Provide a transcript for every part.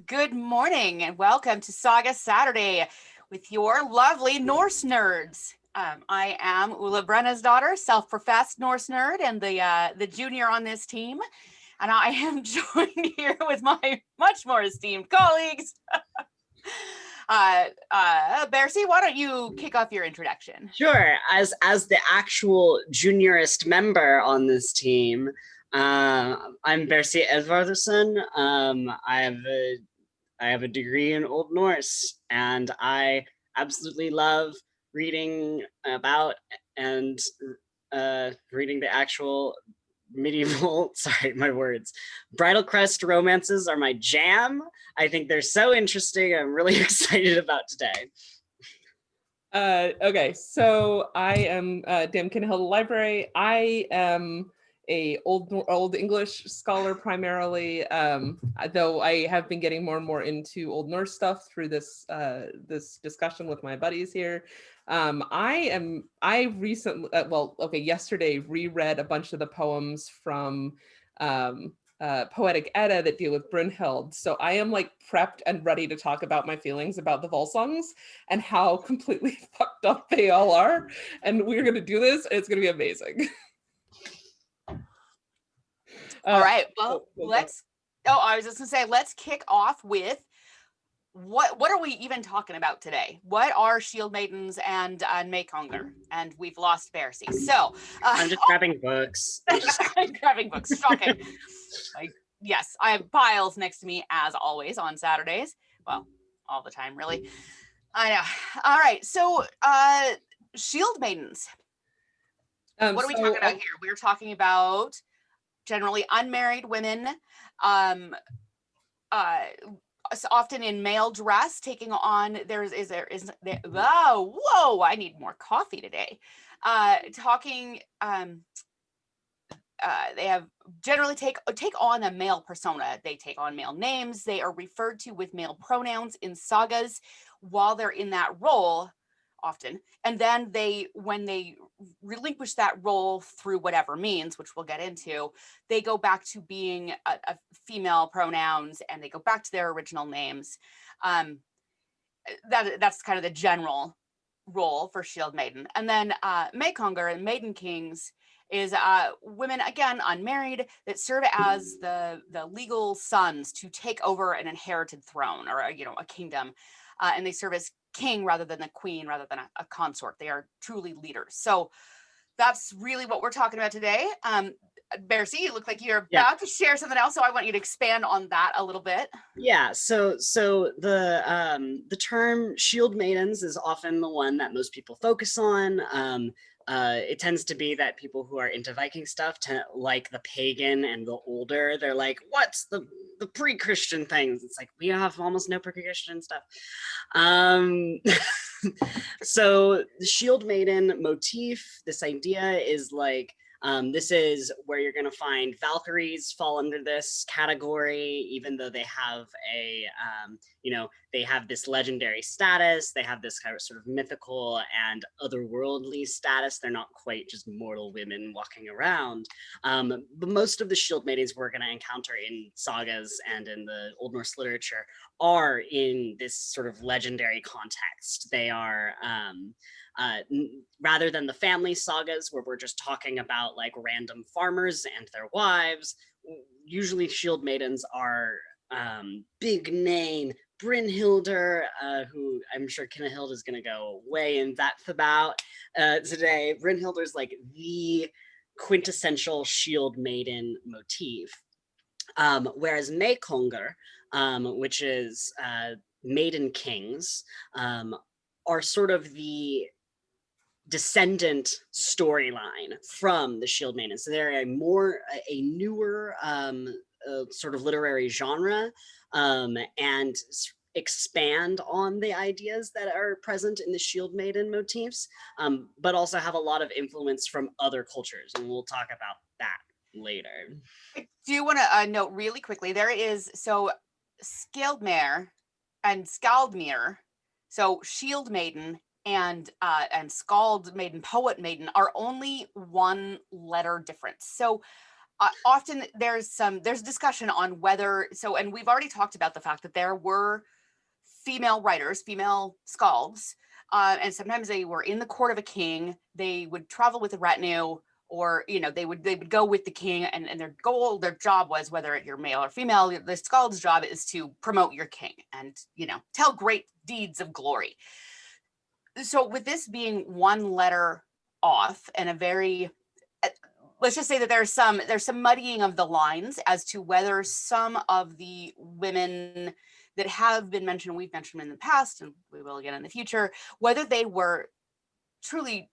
Good morning and welcome to Saga Saturday with your lovely Norse nerds. I am Ulla Brenna's daughter, self-professed Norse nerd and the junior on this team. And I am joined here with my much more esteemed colleagues. Bersi, why don't you kick off your introduction? Sure. As the actual juniorist member on this team, I'm Bersi Edvardsson. I have a degree in Old Norse, and I absolutely love reading about and reading the actual medieval, sorry, my words, Bridal Crest romances are my jam. I think they're so interesting. I'm really excited about today. Okay, so I am Dame Kinehild Library. I am a old English scholar primarily, though I have been getting more and more into Old Norse stuff through this this discussion with my buddies here. I recently, yesterday reread a bunch of the poems from Poetic Edda that deal with Brynhild. So I am like prepped and ready to talk about my feelings about the Volsungs and how completely fucked up they all are. And we're going to do this. And it's going to be amazing. All right. Well, I was just going to say, let's kick off with what are we even talking about today? What are Shield Maidens and Meykongr? And we've lost Bersi. So I'm just grabbing books. I'm grabbing books. Shocking. Yes, I have piles next to me as always on Saturdays. Well, all the time, really. I know. All right. So Shield Maidens. What are we talking about here? We're talking about generally unmarried women, often in male dress, taking on whoa, I need more coffee today. They have generally take on a male persona. They take on male names. They are referred to with male pronouns in sagas while they're in that role often. And then when they relinquish that role through whatever means, which we'll get into, they go back to being a female pronouns and they go back to their original names. That's kind of the general role for Shield Maiden. And then Meykongr and Maiden-Kings is women, again, unmarried, that serve as the legal sons to take over an inherited throne or a kingdom. And they serve as king rather than a queen, rather than a consort. They are truly leaders. So that's really what we're talking about today. Bersi, you look like you're about to share something else, so I want you to expand on that a little bit. Yeah, so the term Shield Maidens is often the one that most people focus on. It tends to be that people who are into Viking stuff, like the pagan and the older, they're like, what's the pre-Christian things? It's like, we have almost no pre-Christian stuff. So the Shield Maiden motif, this idea is like, this is where you're going to find Valkyries fall under this category, even though they have they have this legendary status. They have this kind of sort of mythical and otherworldly status. They're not quite just mortal women walking around. But most of the Shield Maidens we're going to encounter in sagas and in the Old Norse literature are in this sort of legendary context. They are rather than the family sagas where we're just talking about like random farmers and their wives, usually Shield Maidens are big name Brynhildr, who I'm sure Kinehild is going to go way in depth about today. Brynhildr is like the quintessential Shield Maiden motif, whereas Meykongr, which is Maiden-Kings, are sort of the descendant storyline from the Shield Maidens. So they're a newer sort of literary genre, and expand on the ideas that are present in the Shield Maiden motifs, but also have a lot of influence from other cultures, and we'll talk about that later. I do want to note really quickly, there is, so Skildmare and Skaldmere, so Shield Maiden and Skald Maiden, Poet Maiden are only one letter difference. So often there's discussion on whether, and we've already talked about the fact that there were female writers, female skalds, and sometimes they were in the court of a king. They would travel with a retinue, or they would go with the king, and their job was, whether you're male or female, the skald's job is to promote your king and tell great deeds of glory. So with this being one letter off, and a very, let's just say that there's some muddying of the lines as to whether some of the women that have been mentioned, we've mentioned in the past, and we will again in the future, whether they were truly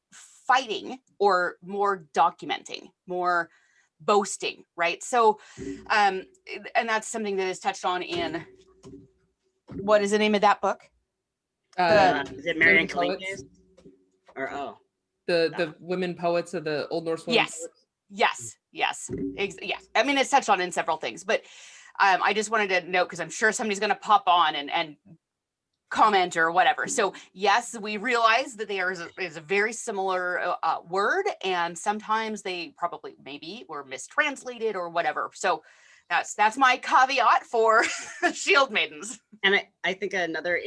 fighting or more documenting, more boasting, right? So, and that's something that is touched on in, what is the name of that book? Is it Marian Kalinke's? Or the women poets of the Old Norse women poets? Yes. I mean, it's touched on in several things, but I just wanted to note, because I'm sure somebody's going to pop on and comment or whatever. So yes, we realize that there is a very similar word, and sometimes they probably maybe were mistranslated or whatever. So that's my caveat for Shield Maidens. And I think another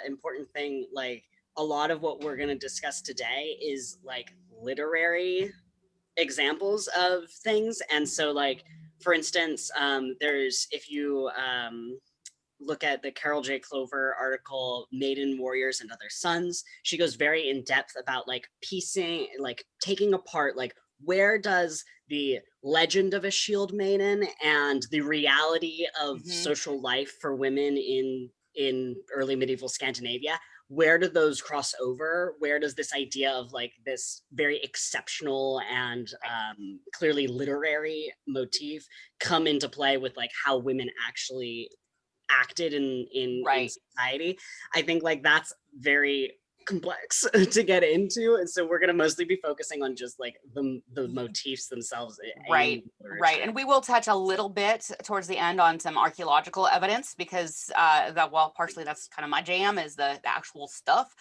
important thing, like a lot of what we're going to discuss today is like literary examples of things. And so like, for instance, if you look at the Carol J. Clover article, Maiden, Warriors, and Other Sons, she goes very in depth about like piecing, like taking apart, like where does the legend of a shield maiden and the reality of social life for women in early medieval Scandinavia, where do those cross over? Where does this idea of like this very exceptional and clearly literary motif come into play with like how women actually acted in society? I think like that's very complex to get into, and so we're going to mostly be focusing on just like the motifs themselves. Right. And we will touch a little bit towards the end on some archaeological evidence, because partially that's kind of my jam, is the actual stuff,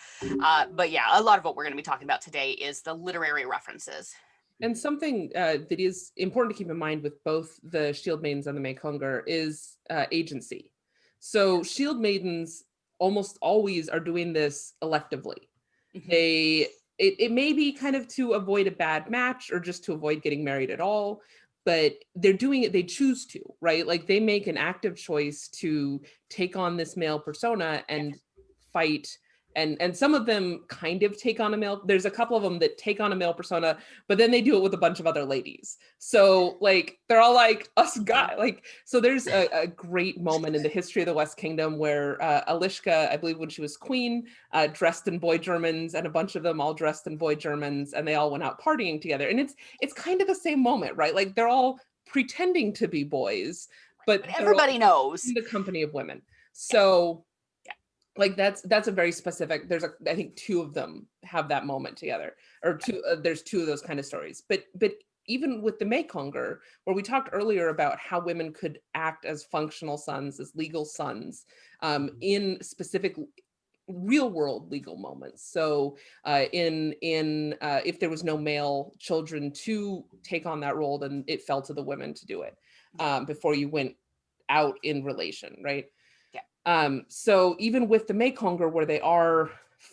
but yeah, a lot of what we're going to be talking about today is the literary references. And something that is important to keep in mind with both the Shield Maidens and the Meykongr is agency. So Shield Maidens almost always are doing this electively. It may be kind of to avoid a bad match or just to avoid getting married at all, but they're doing it, they choose to, right? Like they make an active choice to take on this male persona and fight. And some of them kind of take on a male, there's a couple of them that take on a male persona, but then they do it with a bunch of other ladies. So like, they're all like us guy, like, so there's a great moment in the history of the West Kingdom where Alishka, I believe when she was queen, dressed in boy Germans, and a bunch of them all dressed in boy Germans, and they all went out partying together. And it's kind of the same moment, right? Like they're all pretending to be boys, but everybody knows in the company of women. So like that's a very specific, I think two of them have that moment together, or there's two of those kind of stories. But even with the Meykongr, where we talked earlier about how women could act as functional sons, as legal sons, in specific real world legal moments. So if there was no male children to take on that role, then it fell to the women to do it before you went out in relation, right? So even with the Meykongr, where they are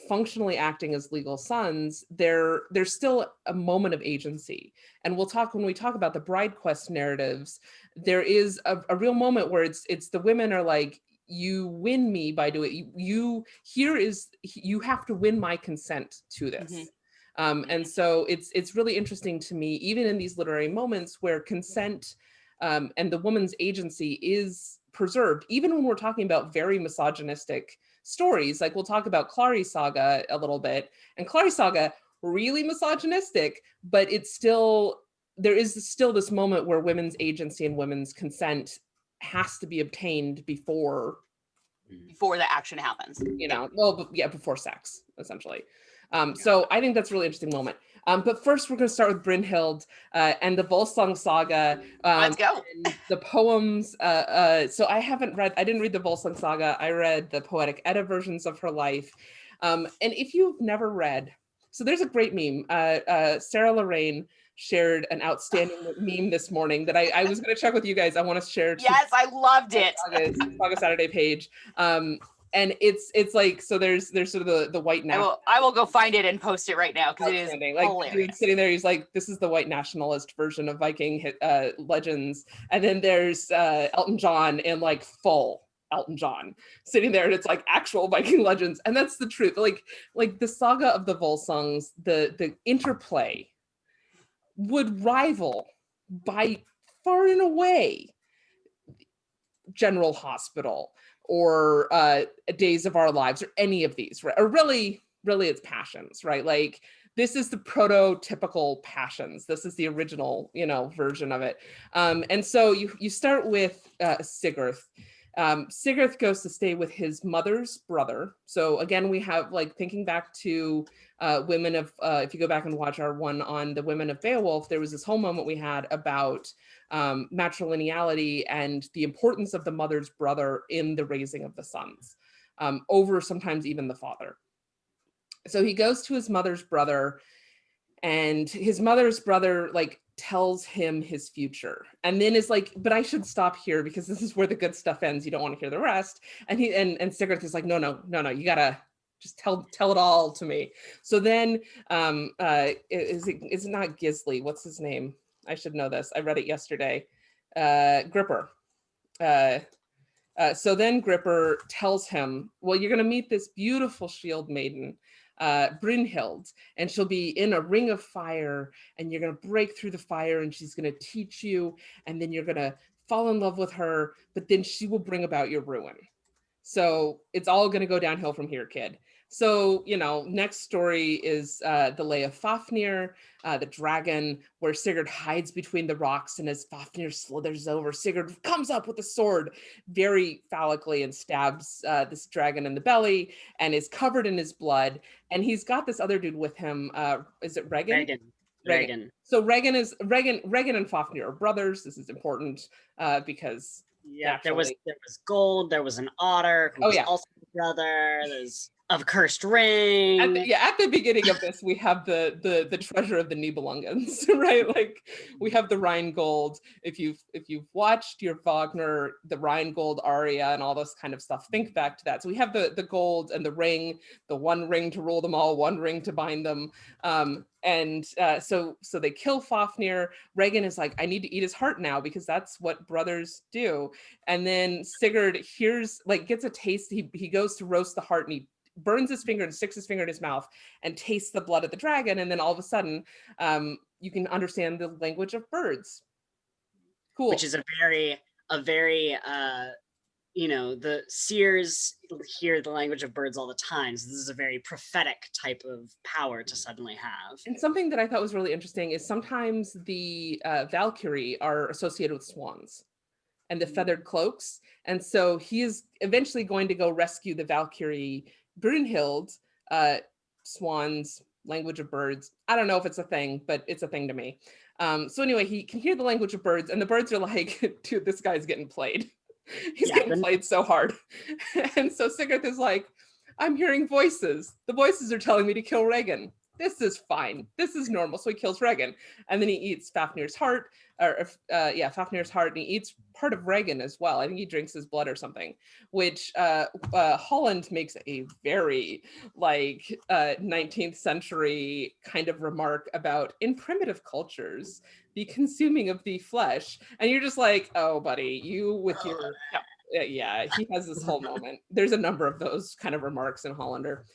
functionally acting as legal sons, there's still a moment of agency. And when we talk about the bride quest narratives, there is a real moment where it's the women are like, you win me by doing you have to win my consent to this. And so it's really interesting to me, even in these literary moments where consent and the woman's agency is preserved, even when we're talking about very misogynistic stories. Like we'll talk about Clary Saga a little bit, and Clary Saga, really misogynistic, but there is still this moment where women's agency and women's consent has to be obtained before the action happens. Before sex, essentially. So I think that's a really interesting moment. But first, we're going to start with Brynhild and the Volsung Saga. Let's go. And the poems. So I didn't read the Volsung Saga. I read the Poetic Edda versions of her life. And if you've never read, so there's a great meme. Sarah Lorraine shared an outstanding meme this morning that I was going to check with you guys. I want to share. Yes, I loved it. Saga Saturday page. And it's like, so there's sort of the white national. I will go find it and post it right now because it is like hilarious. sitting there, he's like, this is the white nationalist version of Viking legends. And then there's Elton John in like full Elton John sitting there, and it's like actual Viking legends. And that's the truth. Like the saga of the Volsungs, the interplay would rival by far and away General Hospital or Days of Our Lives or any of these, right? Or really it's Passions, right? Like this is the prototypical Passions. This is the original, version of it. And so you start with Sigurd. Sigurd goes to stay with his mother's brother. So again, we have like thinking back to women of, if you go back and watch our one on the women of Beowulf, there was this whole moment we had about matrilineality and the importance of the mother's brother in the raising of the sons, over sometimes even the father. So he goes to his mother's brother, and his mother's brother like tells him his future, and then is like, but I should stop here because this is where the good stuff ends. You don't want to hear the rest. And he and Sigurd is like, no, you gotta just tell it all to me. So then is it not Gisli? What's his name? I should know this. I read it yesterday. Gripper. So then Gripper tells him, well, you're going to meet this beautiful shield maiden, Brynhild, and she'll be in a ring of fire, and you're going to break through the fire, and she's going to teach you, and then you're going to fall in love with her, but then she will bring about your ruin. So it's all going to go downhill from here, kid. So, next story is the Lay of Fafnir, the dragon, where Sigurd hides between the rocks, and as Fafnir slithers over, Sigurd comes up with a sword very phallically and stabs this dragon in the belly and is covered in his blood. And he's got this other dude with him. Is it Regan? Regan. So Regan and Fafnir are brothers. This is important because there was gold. There was an otter who was also a brother. There's a cursed ring. At the beginning of this, we have the treasure of the Nibelungans, right? Like we have the Rheingold. If you've watched your Wagner, the Rheingold aria and all this kind of stuff, think back to that. So we have the gold and the ring, the one ring to rule them all, one ring to bind them. So they kill Fafnir. Regan is like, I need to eat his heart now because that's what brothers do. And then Sigurd gets a taste. He goes to roast the heart, and he burns his finger and sticks his finger in his mouth and tastes the blood of the dragon. And then all of a sudden, you can understand the language of birds. Cool. Which is a very the seers hear the language of birds all the time. So this is a very prophetic type of power to suddenly have. And something that I thought was really interesting is sometimes the Valkyrie are associated with swans and the feathered cloaks. And so he is eventually going to go rescue the Valkyrie Brynhild, swans, language of birds. I don't know if it's a thing, but it's a thing to me. So anyway, he can hear the language of birds, and the birds are like, dude, this guy's getting played. He's getting played so hard. And so Sigurd is like, I'm hearing voices. The voices are telling me to kill Regan. This is fine. This is normal. So he kills Regan. And then he eats Fafnir's heart, Fafnir's heart, and he eats part of Regan as well. I think he drinks his blood or something, which Holland makes a very 19th century kind of remark about, in primitive cultures, the consuming of the flesh. And you're just like, oh, buddy, you with your... Yeah, he has this whole moment. There's a number of those kind of remarks in Hollander.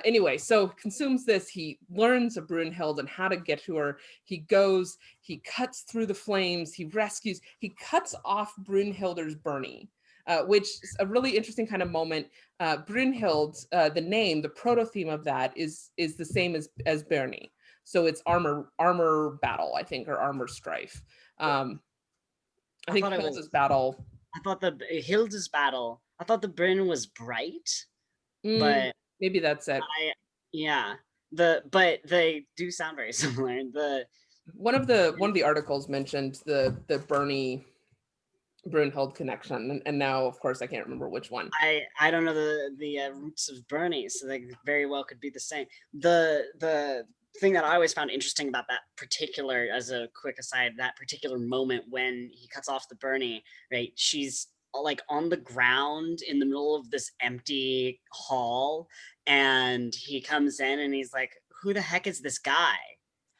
Anyway, so consumes this. He learns of Brunhild and how to get to her. He goes, he cuts through the flames, he rescues, he cuts off Brunhilder's Bernie, which is a really interesting kind of moment. Brunhild, the name, the proto-theme of that is the same as Bernie. So it's armor battle, I think, or armor strife. I think Hilda's battle. I thought Hilda's battle. I thought the Bryn was bright, but maybe that's it. But they do sound very similar. One of the articles mentioned the Bernie Brunhild connection, and now of course I can't remember which one. I don't know the roots of Bernie, so they very well could be the same. The thing that I always found interesting about that particular, as a quick aside, that particular moment when he cuts off the Bernie, right? She's like on the ground in the middle of this empty hall, and he comes in and he's like, who the heck is this guy?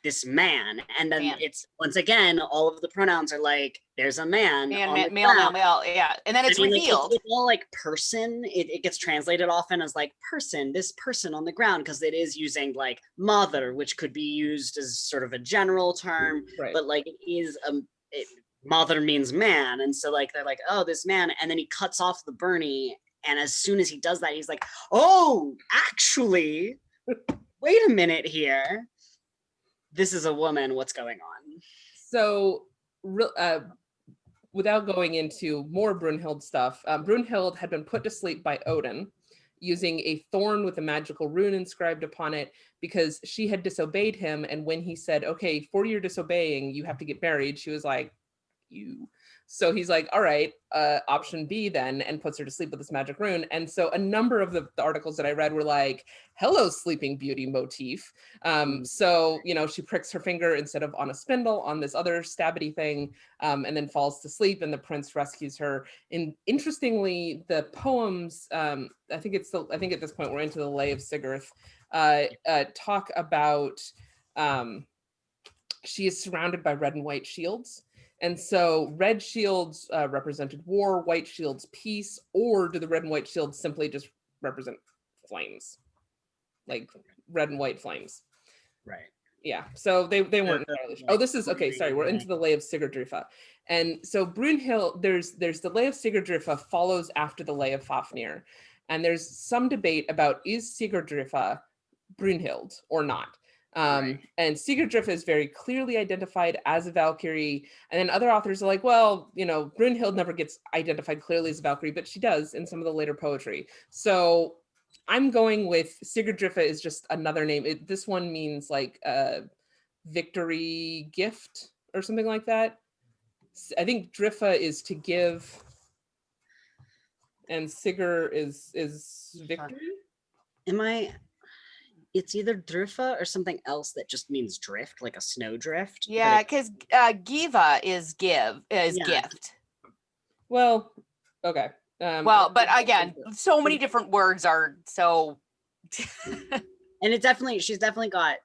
This man. And then it's once again, all of the pronouns are like, there's a man on the male, ground. yeah. And then it's revealed. It's all like person. It gets translated often as like person, this person on the ground, because it is using like mother, which could be used as sort of a general term, Right. but like it is mother means man. And so like they're like, oh, this man. And then he cuts off the Bernie. And as soon as he does that, he's like, oh, actually, wait a minute here. This is a woman. What's going on? So, without going into more Brunhild stuff, Brunhild had been put to sleep by Odin using a thorn with a magical rune inscribed upon it because she had disobeyed him. And when he said, okay, for your disobeying, you have to get married, she was like, you. So he's like, all right, option B then, and puts her to sleep with this magic rune. And so a number of the articles that I read were like, hello, Sleeping Beauty motif. So, you know, she pricks her finger instead of on a spindle on this other stabby thing, and then falls to sleep, and the prince rescues her. And interestingly, the poems, I think at this point we're into the Lay of Sigurd, talk about she is surrounded by red and white shields. And so red shields represented war, white shields peace, or do the red and white shields simply just represent flames? Like red and white flames. Right. Yeah, so they weren't entirely sure. Oh, this is, okay, sorry, we're into the Lay of Sigurdrifa. And so Brunhild, there's the Lay of Sigurdrifa follows after the Lay of Fafnir. And there's some debate about, is Sigurdrifa Brunhild or not? And Sigurdrifa is very clearly identified as a Valkyrie, and then other authors are like, well, you know, Brunhild never gets identified clearly as a Valkyrie, but she does in some of the later poetry. So I'm going with Sigurdrifa is just another name. This one means like victory gift or something like that. I think Drifa is to give, and Sigurd is victory. It's either Drifa or something else that just means drift, like a snow drift. Yeah, because Giva is gift. Well, okay. Well, but again, so many different words are so. And she's definitely got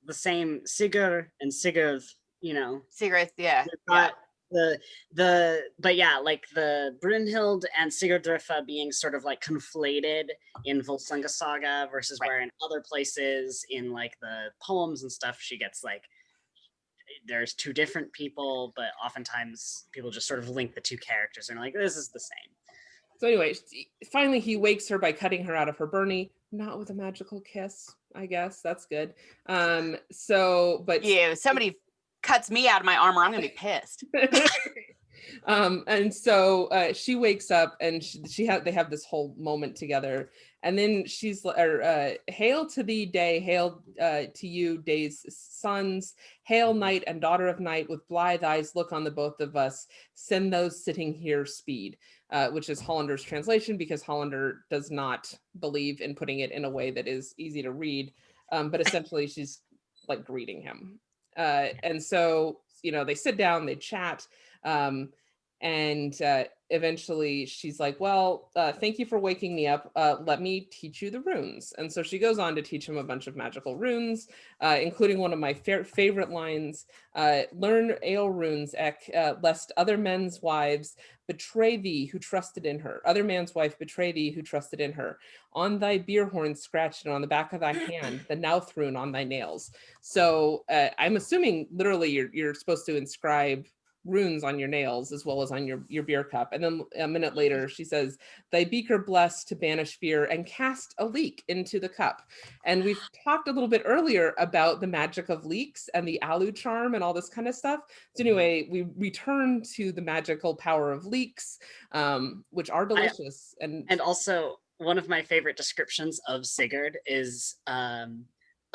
the same Sigurd and Sigurd, you know. Sigurd, yeah. But yeah, like the Brunhild and Sigurdrifa being sort of like conflated in Volsunga Saga versus where in other places in like the poems and stuff, she gets like, there's two different people, but oftentimes people just sort of link the two characters and are like, this is the same. So anyway, finally he wakes her by cutting her out of her Bernie, not with a magical kiss, I guess. That's good. But yeah, somebody cuts me out of my armor, I'm gonna be pissed. And so she wakes up and they have this whole moment together, and then she's hail to thee day, hail to you day's sons, hail night and daughter of night, with blithe eyes look on the both of us, send those sitting here speed, which is Hollander's translation, because Hollander does not believe in putting it in a way that is easy to read, but essentially she's like greeting him. And so, you know, they sit down, they chat, and eventually she's like, well, thank you for waking me up. Let me teach you the runes. And so she goes on to teach him a bunch of magical runes, including one of my favorite lines, learn ale runes, lest other men's wives betray thee who trusted in her. Other man's wife betray thee who trusted in her. On thy beer horn scratched, and on the back of thy hand, the Nauth rune on thy nails. So I'm assuming literally you're supposed to inscribe runes on your nails as well as on your beer cup. And then a minute later she says, thy beaker blessed to banish fear and cast a leak into the cup. And we've talked a little bit earlier about the magic of leeks and the alu charm and all this kind of stuff. So anyway, we return to the magical power of leeks, which are delicious. And also one of my favorite descriptions of Sigurd is a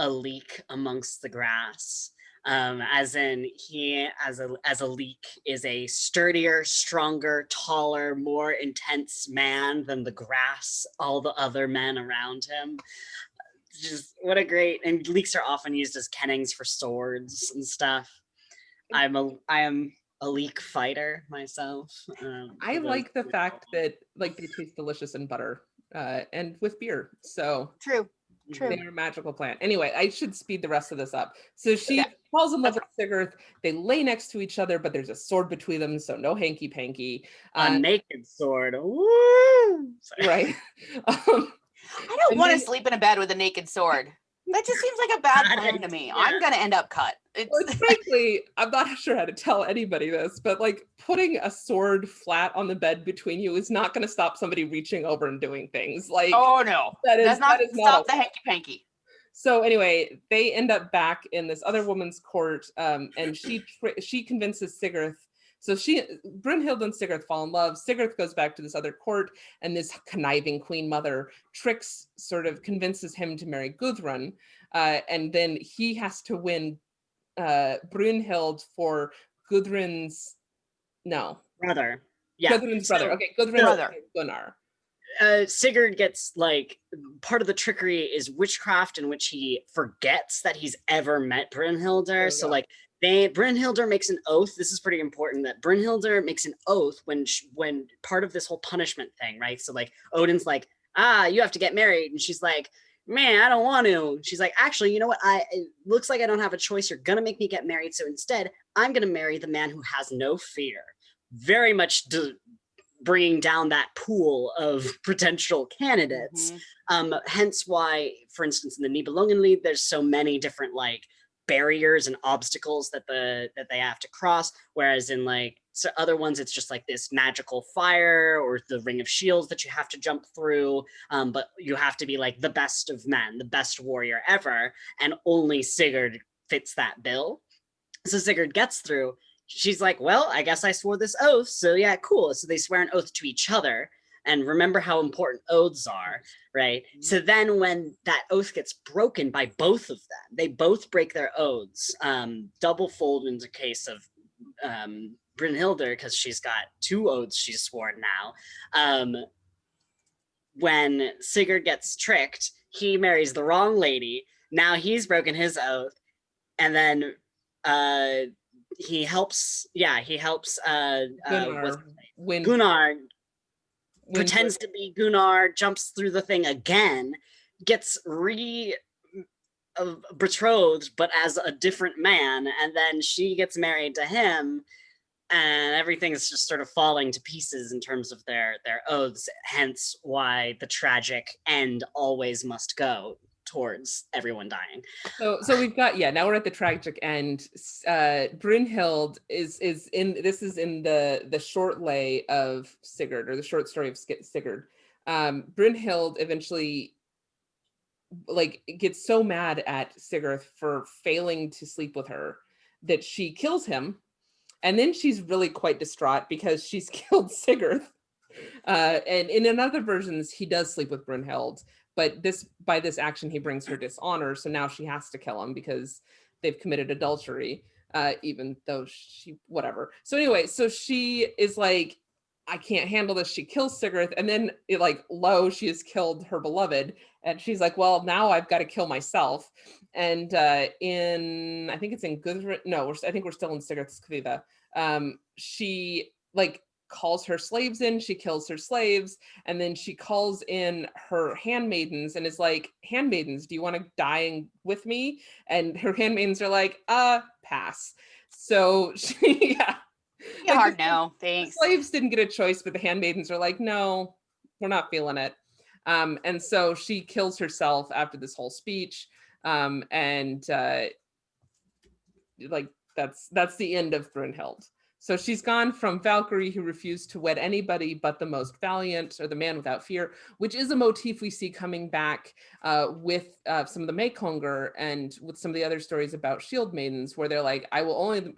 leek amongst the grass. As in he as a leek is a sturdier, stronger, taller, more intense man than the grass, all the other men around him. just what a great, and leeks are often used as kennings for swords and stuff. I am a leek fighter myself. I like the fact that like they taste delicious in butter and with beer. So True. they're a magical plant. Anyway, I should speed the rest of this up. So she falls in love with Sigurd. They lay next to each other, but there's a sword between them, so no hanky panky. A naked sword. Woo! Right. I don't want to sleep in a bed with a naked sword. That just seems like a bad plan to me. Yeah. I'm gonna end up cut. Frankly, I'm not sure how to tell anybody this, but like putting a sword flat on the bed between you is not going to stop somebody reaching over and doing things. Like, oh no, that does not is stop the hanky panky. So anyway, they end up back in this other woman's court, and she convinces Sigurd. So Brynhild and Sigurd fall in love. Sigurd goes back to this other court, and this conniving queen mother convinces him to marry Gudrun, and then he has to win Brynhild for Gudrun's brother. Yeah, Gudrun's brother. Okay, Gudrun's brother. Gunnar. Sigurd gets like part of the trickery is witchcraft in which he forgets that he's ever met Brynhildr. So like Brynhildr makes an oath. This is pretty important that Brynhildr makes an oath when part of this whole punishment thing, right? So like Odin's like, you have to get married, and she's like, man, I don't want to. She's like, actually, you know what? It looks like I don't have a choice. You're gonna make me get married, so instead, I'm gonna marry the man who has no fear. Very much bringing down that pool of potential candidates. Hence why, for instance, in the Nibelungenlied, there's so many different like barriers and obstacles that they have to cross, whereas in like other ones it's just like this magical fire or the ring of shields that you have to jump through, but you have to be like the best of men, the best warrior ever, and only Sigurd fits that bill. So Sigurd gets through. She's like, well, I guess I swore this oath, so yeah, cool. So they swear an oath to each other, and remember how important oaths are, right? So then when that oath gets broken by both of them, they both break their oaths, double fold in the case of Brynhildr, because she's got 2 oaths she's sworn now. When Sigurd gets tricked, he marries the wrong lady. Now he's broken his oath, and then he helps Gunnar pretends to be Gunnar, jumps through the thing again, gets betrothed, but as a different man, and then she gets married to him, and everything's just sort of falling to pieces in terms of their oaths, hence why the tragic end always must go towards everyone dying. So we've got, now we're at the tragic end. Brynhild is in the short lay of Sigurd, or the short story of Sigurd. Brynhild eventually like gets so mad at Sigurd for failing to sleep with her that she kills him, and then she's really quite distraught because she's killed Sigurd. And in other versions, he does sleep with Brynhild, but by this action, he brings her dishonor. So now she has to kill him because they've committed adultery, even though whatever. So anyway, so she is like, I can't handle this. She kills Sigurd, and then she has killed her beloved. And she's like, well, now I've got to kill myself. And I think it's in Gudrun. No, I think we're still in Sigurd's Kviða. She calls her slaves in, she kills her slaves, and then she calls in her handmaidens and is like, handmaidens, do you want to die with me? And her handmaidens are like, pass. So she, hard no, thanks. The slaves didn't get a choice, but the handmaidens are like, no, we're not feeling it. And so she kills herself after this whole speech. That's the end of Brynhild. So she's gone from Valkyrie, who refused to wed anybody but the most valiant, or the man without fear, which is a motif we see coming back with some of the Meykongr and with some of the other stories about shield maidens, where they're like, I will only,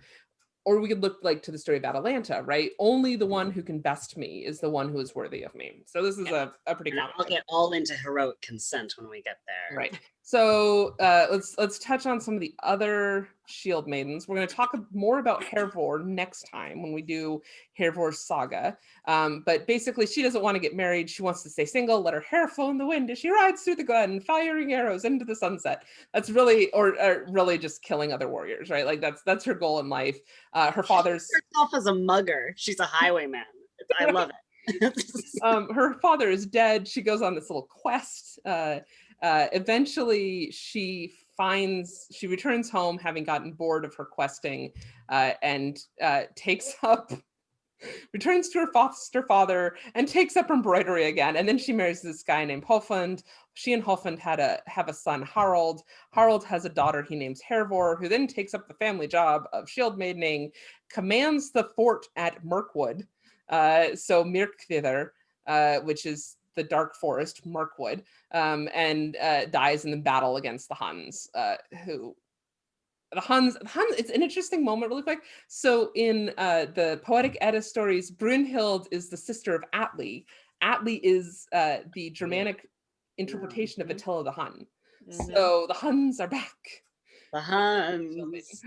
or we could look to the story of Atalanta, right? Only the one who can best me is the one who is worthy of me. So this is a pretty common. I'll get all into heroic consent when we get there. Right. So let's touch on some of the other shield maidens. We're going to talk more about Hervor next time when we do Hervor's saga. But basically, she doesn't want to get married. She wants to stay single, let her hair flow in the wind as she rides through the glen, firing arrows into the sunset. That's really, or really just killing other warriors, right? Like that's her goal in life. Her father's herself as a mugger. She's a highwayman. I love it. Her father is dead. She goes on this little quest. Eventually she returns home having gotten bored of her questing, and returns to her foster father and takes up embroidery again. And then she marries this guy named Hofund. She and Hofund have a son, Harald. Harald has a daughter he names Hervor, who then takes up the family job of shield maidening, commands the fort at Mirkwood, so Myrkvidr, which is the dark forest, Mirkwood, and dies in the battle against the Huns, the Huns, it's an interesting moment really quick. So in the Poetic Edda stories, Brunhild is the sister of Atli. Atli is the Germanic interpretation of Attila the Hun. So the Huns are back. The Huns.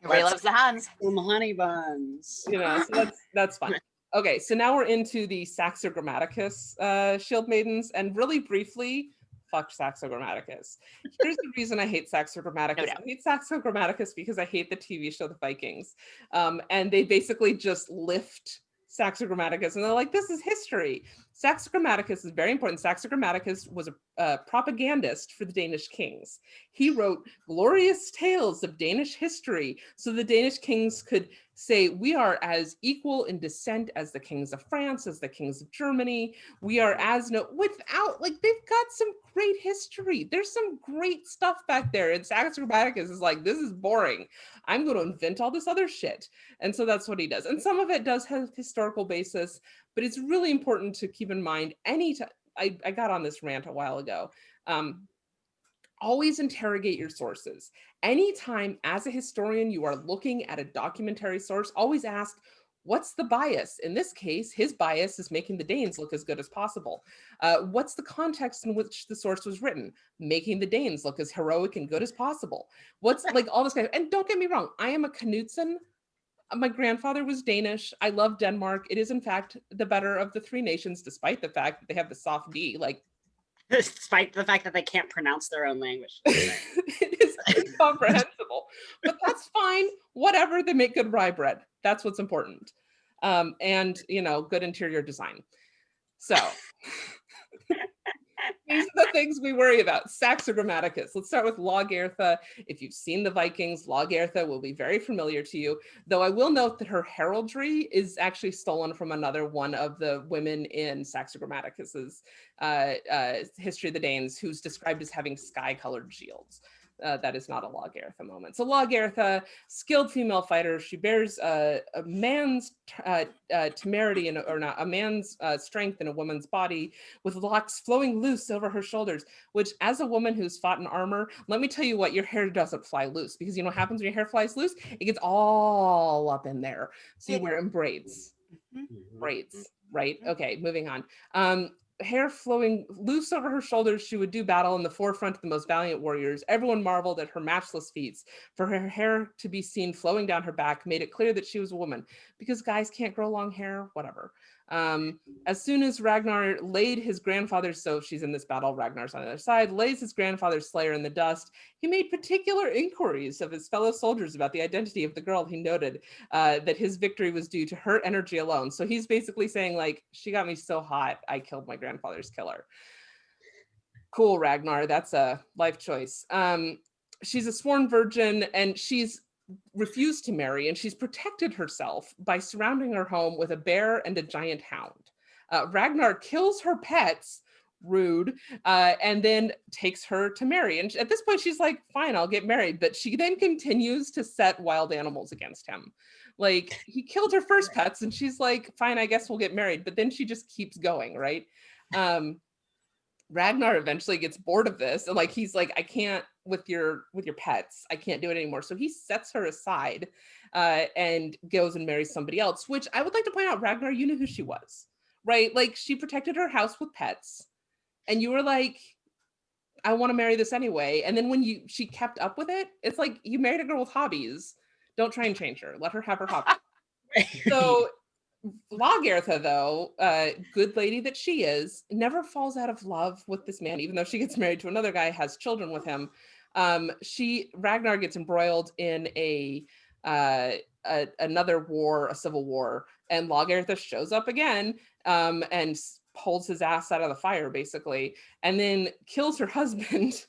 Everybody loves the Huns. Some honey buns. You know, so that's fun. Okay, so now we're into the Saxo Grammaticus shield maidens, and really briefly, fuck Saxo Grammaticus. Here's the reason I hate Saxo Grammaticus. No. I hate Saxo Grammaticus because I hate the TV show The Vikings. And they basically just lift Saxo Grammaticus and they're like, this is history. Saxo Grammaticus is very important. Saxo Grammaticus was a propagandist for the Danish kings. He wrote glorious tales of Danish history so the Danish kings could say, we are as equal in descent as the kings of France, as the kings of Germany. We are as without, like, they've got some great history. There's some great stuff back there. And Saxo Grammaticus is like, this is boring. I'm going to invent all this other shit. And so that's what he does. And some of it does have historical basis, but it's really important to keep in mind anytime. I got on this rant a while ago. Always interrogate your sources. Anytime as a historian you are looking at a documentary source, always ask, what's the bias? In this case, his bias is making the Danes look as good as possible. What's the context in which the source was written? Making the Danes look as heroic and good as possible. What's like all this kind of, and don't get me wrong, I am a Knudsen. My grandfather was Danish. I love Denmark. It is in fact the better of the three nations, despite the fact that they have the soft D. Like, despite the fact that they can't pronounce their own language. It is incomprehensible, but that's fine. Whatever, they make good rye bread. That's what's important. And, you know, good interior design. So these are the things we worry about. Saxo Grammaticus. Let's start with Lagertha. If you've seen the Vikings, Lagertha will be very familiar to you, though I will note that her heraldry is actually stolen from another one of the women in Saxo Grammaticus's History of the Danes, who's described as having sky-colored shields. That is not a Lagertha moment. So Lagertha, skilled female fighter, she bears a man's temerity, or not, a man's strength in a woman's body, with locks flowing loose over her shoulders, which as a woman who's fought in armor, let me tell you what, your hair doesn't fly loose, because you know what happens when your hair flies loose? It gets all up in there. So you wear them braids. Braids, right? Okay, moving on. Hair flowing loose over her shoulders, she would do battle in the forefront of the most valiant warriors. Everyone marveled at her matchless feats. For her hair to be seen flowing down her back made it clear that she was a woman, because guys can't grow long hair, whatever. As soon as Ragnar laid his grandfather's, so she's in this battle, Ragnar's on the other side, lays his grandfather's slayer in the dust, he made particular inquiries of his fellow soldiers about the identity of the girl. He noted that his victory was due to her energy alone. So he's basically saying, like, she got me so hot, I killed my grandfather's killer. Cool, Ragnar, that's a life choice. She's a sworn virgin, and she's refused to marry, and she's protected herself by surrounding her home with a bear and a giant hound. Ragnar kills her pets, rude, and then takes her to marry. And at this point, she's like, fine, I'll get married. But she then continues to set wild animals against him. Like, he killed her first pets, and she's like, fine, I guess we'll get married. But then she just keeps going, right? Ragnar eventually gets bored of this, and like, he's like, I can't with your pets, I can't do it anymore. So he sets her aside and goes and marries somebody else, which I would like to point out, Ragnar, you knew who she was, right? Like, she protected her house with pets, and you were like, I want to marry this anyway. And then when she kept up with it, it's like, you married a girl with hobbies. Don't try and change her. Let her have her hobbies. So Lagertha, though, good lady that she is, never falls out of love with this man, even though she gets married to another guy, has children with him. Ragnar gets embroiled in another war, a civil war, and Lagertha shows up again, and pulls his ass out of the fire, basically, and then kills her husband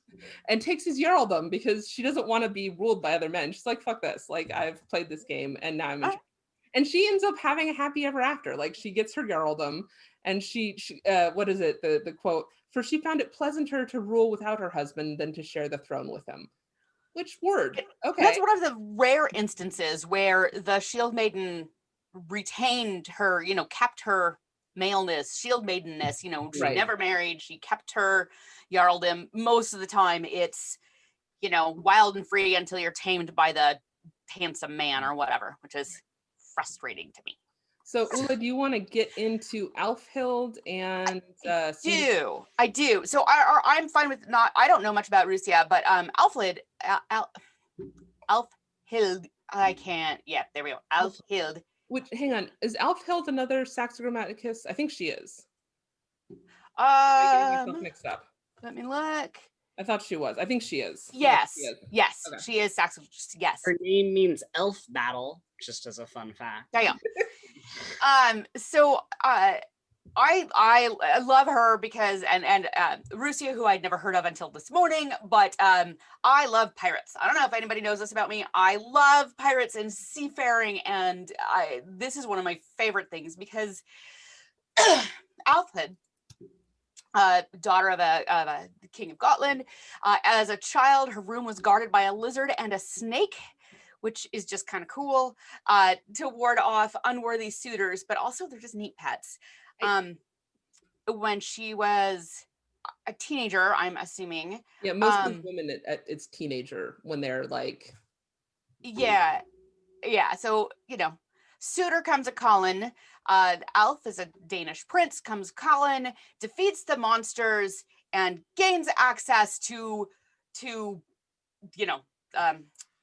and takes his jarldom because she doesn't want to be ruled by other men. She's like, fuck this. Like, I've played this game and now I'm in charge. And she ends up having a happy ever after. Like, she gets her jarldom, and she what is it? The quote, for she found it pleasanter to rule without her husband than to share the throne with him. Which word? Okay. That's one of the rare instances where the Shield Maiden retained her, kept her maleness, Shield Maidenness, she Right. never married, she kept her jarldom. Most of the time it's, wild and free until you're tamed by the handsome man or whatever, which is frustrating to me. So Ula, do you want to get into Alfhild and I do. So I'm fine with I don't know much about Russia, but Alfhild, I can't. Yeah, there we go. Alfhild. Which, hang on, is Alfhild another Saxo Grammaticus? I think she is. I'm getting myself mixed up. Let me look. I thought she was. I think she is. Yes. Yes. Okay. She is Saxo. Yes. Her name means elf battle, just as a fun fact. There you go. So I love her because and Russia, who I'd never heard of until this morning, but I love pirates. I don't know if anybody knows this about me. I love pirates and seafaring, and this is one of my favorite things because Alfhild, daughter of a king of Gotland, as a child, her room was guarded by a lizard and a snake, which is just kind of cool, to ward off unworthy suitors, but also they're just neat pets. When she was a teenager, I'm assuming. Yeah, most of women it's teenager when they're like. Yeah. So, suitor comes a Colin. Alf is a Danish prince, comes Colin, defeats the monsters, and gains access to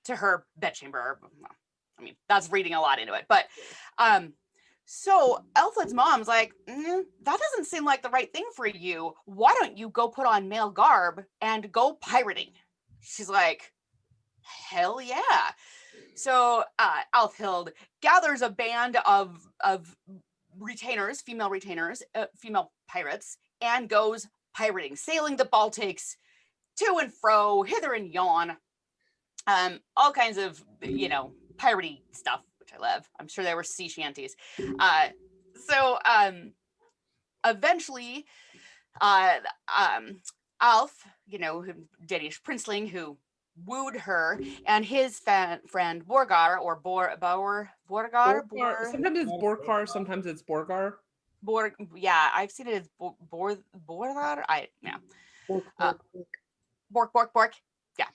her bedchamber. Well, I mean, that's reading a lot into it, but so Alfred's mom's like, that doesn't seem like the right thing for you. Why don't you go put on male garb and go pirating? She's like, hell yeah. So Alfhild gathers a band of retainers, female pirates, and goes pirating, sailing the Baltics to and fro, hither and yon. All kinds of, piratey stuff, which I love. I'm sure there were sea shanties. So eventually, Alf, Danish princeling who wooed her, and his friend Borgar, or Borgar. Sometimes it's Borgar, sometimes it's Borgar. Yeah, I've seen it as Borgar. Bork. Yeah.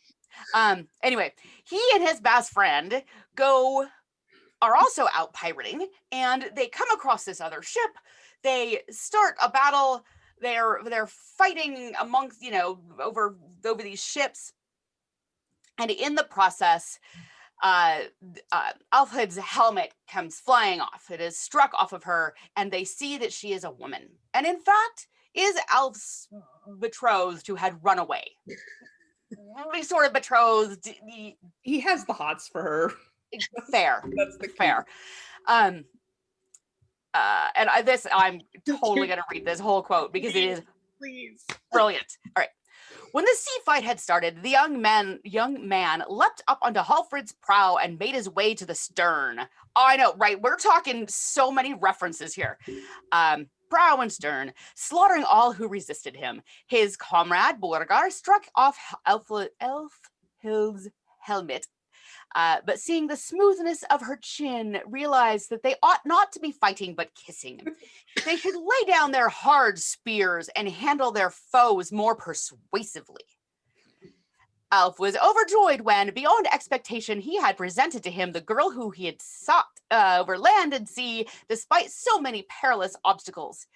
Anyway, he and his best friend are also out pirating, and they come across this other ship. They start a battle. They're fighting amongst, over these ships. And in the process, Alfhild's helmet comes flying off. It is struck off of her, and they see that she is a woman. And in fact, is Alf's betrothed who had run away. Sort of betrothed. He has the hots for her. Fair. That's the fair. And I'm totally gonna read this whole quote because it is brilliant. All right. When the sea fight had started, the young man leapt up onto Hallfred's prow and made his way to the stern. I know, right? We're talking so many references here. Prow and stern, slaughtering all who resisted him. His comrade Borgar struck off Alfhild's helmet, but seeing the smoothness of her chin, realized that they ought not to be fighting but kissing. They should lay down their hard spears and handle their foes more persuasively. Alf was overjoyed when, beyond expectation, he had presented to him the girl who he had sought over land and sea, despite so many perilous obstacles.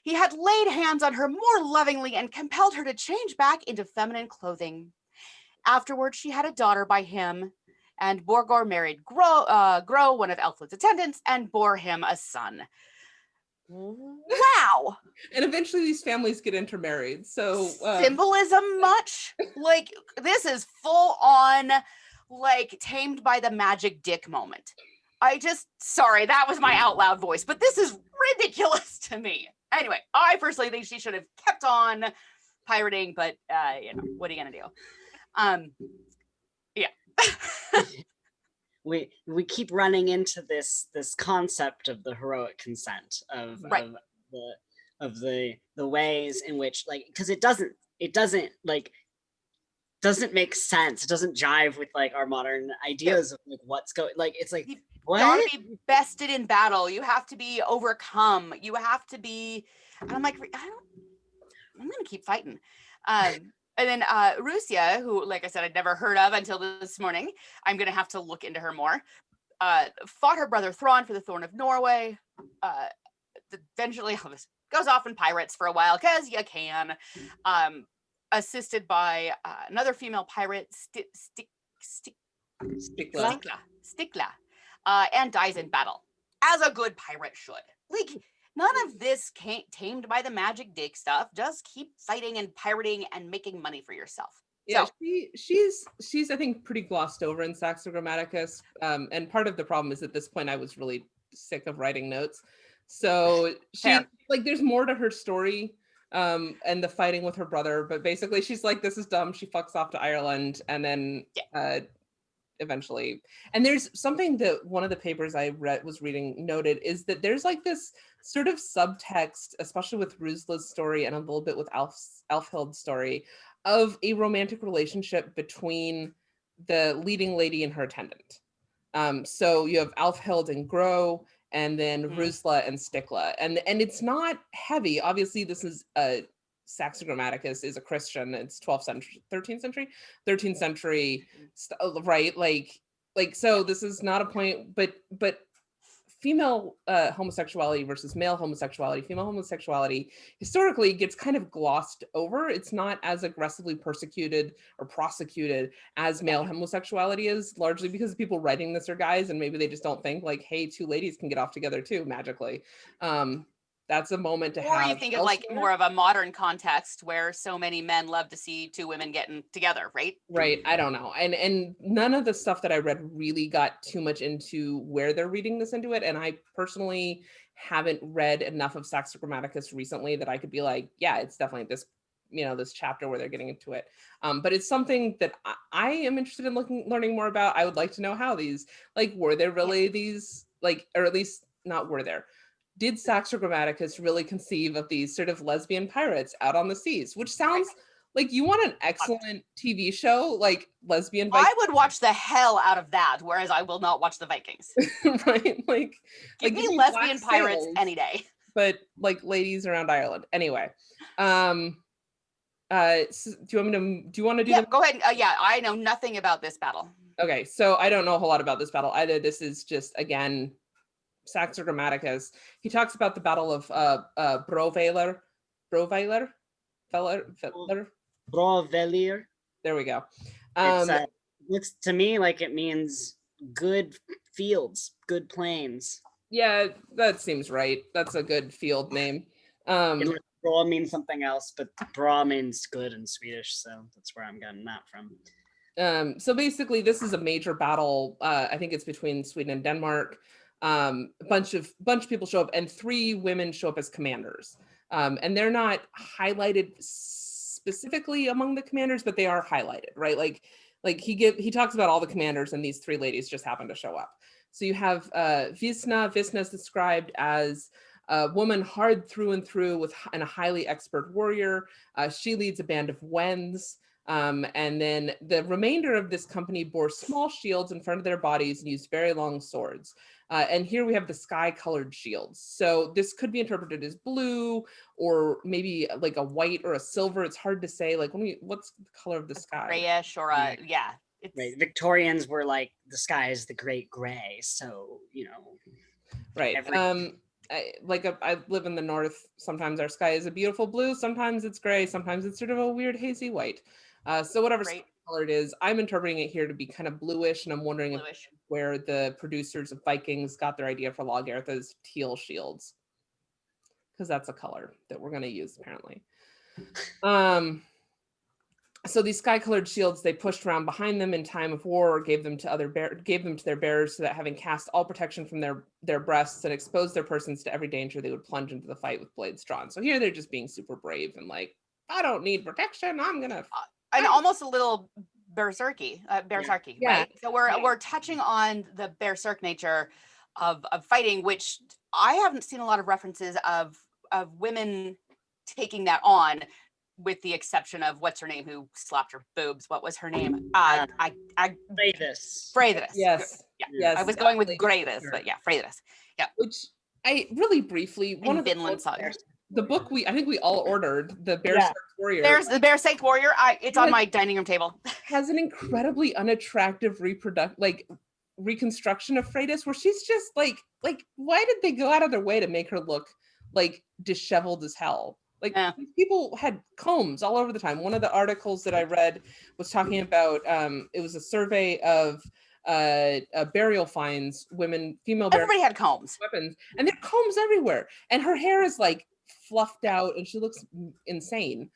He had laid hands on her more lovingly and compelled her to change back into feminine clothing. Afterwards, she had a daughter by him, and Borgor married Gro, one of Elfwid's attendants, and bore him a son. Wow. And eventually these families get intermarried. So symbolism much? Like, this is full on, like, tamed by the magic dick moment. Sorry, that was my out loud voice, but this is ridiculous to me. Anyway, I personally think she should have kept on pirating, but what are you gonna do? Yeah. We keep running into this concept of the heroic consent of the ways in which, like, because it doesn't make sense. It doesn't jive with like our modern ideas of like what's going, like, it's like, what? You gotta be bested in battle. You have to be overcome. You have to be, and I'm like, I'm gonna keep fighting. And then Rusia, who, like I said, I'd never heard of until this morning. I'm going to have to look into her more. Fought her brother Thrawn for the Throne of Norway. Eventually goes off in pirates for a while, because you can. Assisted by another female pirate, Stikla, and dies in battle, as a good pirate should. Like, none of this tamed by the magic dick stuff. Just keep fighting and pirating and making money for yourself. Yeah, so, she's I think pretty glossed over in Saxo Grammaticus, and part of the problem is at this point I was really sick of writing notes. So like, there's more to her story, and the fighting with her brother, but basically she's like, this is dumb. She fucks off to Ireland, and then eventually, and there's something that one of the papers I was reading noted is that there's like this sort of subtext, especially with Rusla's story and a little bit with Alfhild's story, of a romantic relationship between the leading lady and her attendant. So you have Alfhild and Gro, and then Rusla and Stikla, and it's not heavy. Obviously, this is Saxo Grammaticus is a Christian. It's 12th century, 13th century, right? Like, so this is not a point, but female homosexuality versus male homosexuality, female homosexuality historically gets kind of glossed over. It's not as aggressively persecuted or prosecuted as male homosexuality is, largely because people writing this are guys, and maybe they just don't think like, hey, two ladies can get off together too magically. That's a moment to have. Or you think of like more of a modern context where so many men love to see two women getting together, right? Right. I don't know. And none of the stuff that I read really got too much into where they're reading this into it. And I personally haven't read enough of Saxo Grammaticus recently that I could be like, yeah, it's definitely this, this chapter where they're getting into it. But it's something that I am interested in learning more about. I would like to know how these, like, were there really these, like, or at least not were there. Did Saxo Grammaticus really conceive of these sort of lesbian pirates out on the seas? Which sounds like you want an excellent TV show, like lesbian Vikings. I would watch the hell out of that, whereas I will not watch the Vikings. Right? Like, give me lesbian pirates any day. But like ladies around Ireland. Anyway. So do you want to do go ahead. I know nothing about this battle. Okay, so I don't know a whole lot about this battle either. This is just, again, Saxo Grammaticus. He talks about the Battle of Brovelir. There we go. It looks to me like it means good fields, good plains. Yeah, that seems right. That's a good field name. Bra means something else, but bra means good in Swedish, so that's where I'm getting that from. So basically, this is a major battle. I think it's between Sweden and Denmark. A bunch of people show up, and 3 women show up as commanders, and they're not highlighted specifically among the commanders, but they are highlighted, right? Like he talks about all the commanders, and these 3 ladies just happen to show up. So you have Visna. Visna is described as a woman hard through and through and a highly expert warrior. She leads a band of Wends. And then the remainder of this company bore small shields in front of their bodies and used very long swords. And here we have the sky-colored shields. So this could be interpreted as blue, or maybe like a white or a silver. It's hard to say. Like, what's the color of the sky? Grayish or a, yeah. It's, Right. Victorians were like, the sky is the great gray. So, Right. I live in the north. Sometimes our sky is a beautiful blue. Sometimes it's gray. Sometimes it's sort of a weird hazy white. So whatever color it is, I'm interpreting it here to be kind of bluish, and I'm wondering if where the producers of Vikings got their idea for Lagertha's teal shields, because that's a color that we're going to use apparently. So these sky-colored shields, they pushed around behind them in time of war, or gave them to their bearers, so that having cast all protection from their breasts and exposed their persons to every danger, they would plunge into the fight with blades drawn. So here they're just being super brave and like, I don't need protection. I'm gonna and almost a little berserky, yeah. right? So we're touching on the berserk nature of fighting, which I haven't seen a lot of references of women taking that on, with the exception of what's her name who slapped her boobs. What was her name? Friðriksdóttir. Yes. Yeah. Yes. I was going with Greatest, but yeah, Friðriksdóttir. Yeah. Which I really briefly, one of Vinland Saga. The book I think we all ordered, the Berserk Warrior. There's the Berserk Warrior. It's on my dining room table. Has an incredibly unattractive reconstruction of Freydis, where she's just like why did they go out of their way to make her look like disheveled as hell? Like, people had combs all over the time. One of the articles that I read was talking about, it was a survey of burial finds, female Everybody had combs. Weapons, and there are combs everywhere. And her hair is like fluffed out and she looks insane,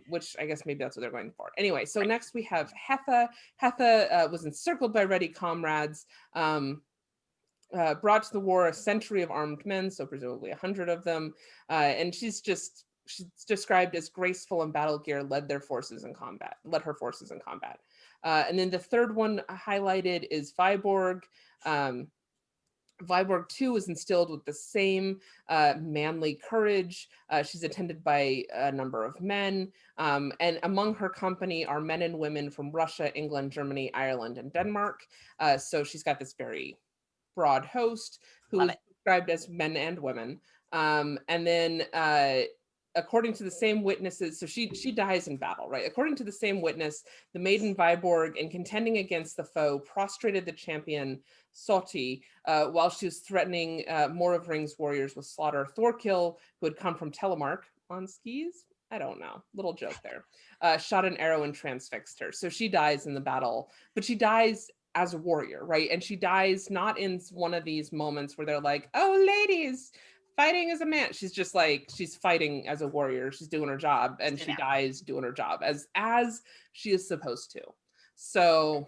which I guess maybe that's what they're going for. Anyway, so next we have Hetha. Hetha was encircled by ready comrades, brought to the war a century of armed men, so presumably 100 of them, and she's described as graceful in battle gear, led her forces in combat. And then the third one highlighted is Viborg. Viborg too was instilled with the same manly courage. She's attended by a number of men, and among her company are men and women from Russia, England, Germany, Ireland, and Denmark. So she's got this very broad host who is described as men and women. And then according to the same witnesses, so she dies in battle, right? According to the same witness, the maiden Viborg, in contending against the foe, prostrated the champion Soti while she was threatening more of Ring's warriors with slaughter. Thorkill, who had come from Telemark on skis, I don't know, little joke there, shot an arrow and transfixed her. So she dies in the battle, but she dies as a warrior, right? And she dies not in one of these moments where they're like, oh, ladies, fighting as a man. She's just like, she's fighting as a warrior. She's doing her job, and she dies doing her job as she is supposed to. So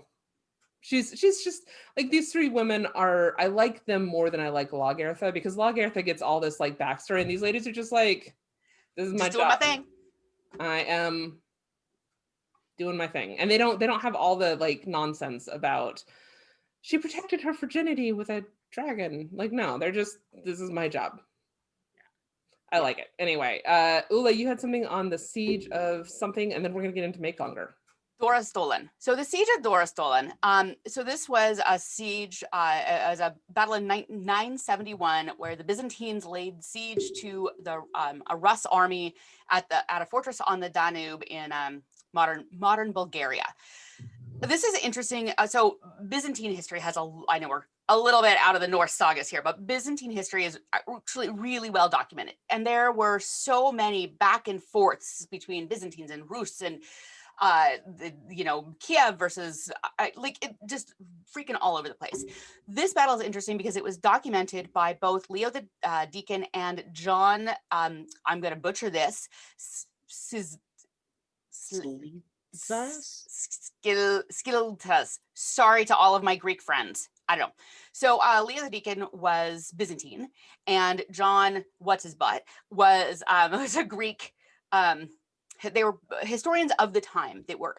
she's just like, these three women are, I like them more than I like Lagertha, because Lagertha gets all this like backstory, and these ladies are just like, this is my job. Doing my thing. I am doing my thing. And they don't have all the like nonsense about she protected her virginity with a dragon. Like, no, they're just, this is my job. I like it. Anyway, Ula, you had something on the siege of something, and then we're gonna get into Meykongr. Dórastolen. So the siege of Dórastolen. So this was a siege, as a battle in 971, where the Byzantines laid siege to a Rus army at a fortress on the Danube in modern Bulgaria. This is interesting. So Byzantine history has I know we're a little bit out of the Norse Sagas here, but Byzantine history is actually really well documented, and there were so many back and forths between Byzantines and Rus and Kiev versus just freaking all over the place. This battle is interesting because it was documented by both Leo the Deacon and John. I'm going to butcher this. Skiltas. Sorry to all of my Greek friends. I don't know. So Leo the Deacon was Byzantine, and John, what's his butt, was a Greek. They were historians of the time that were,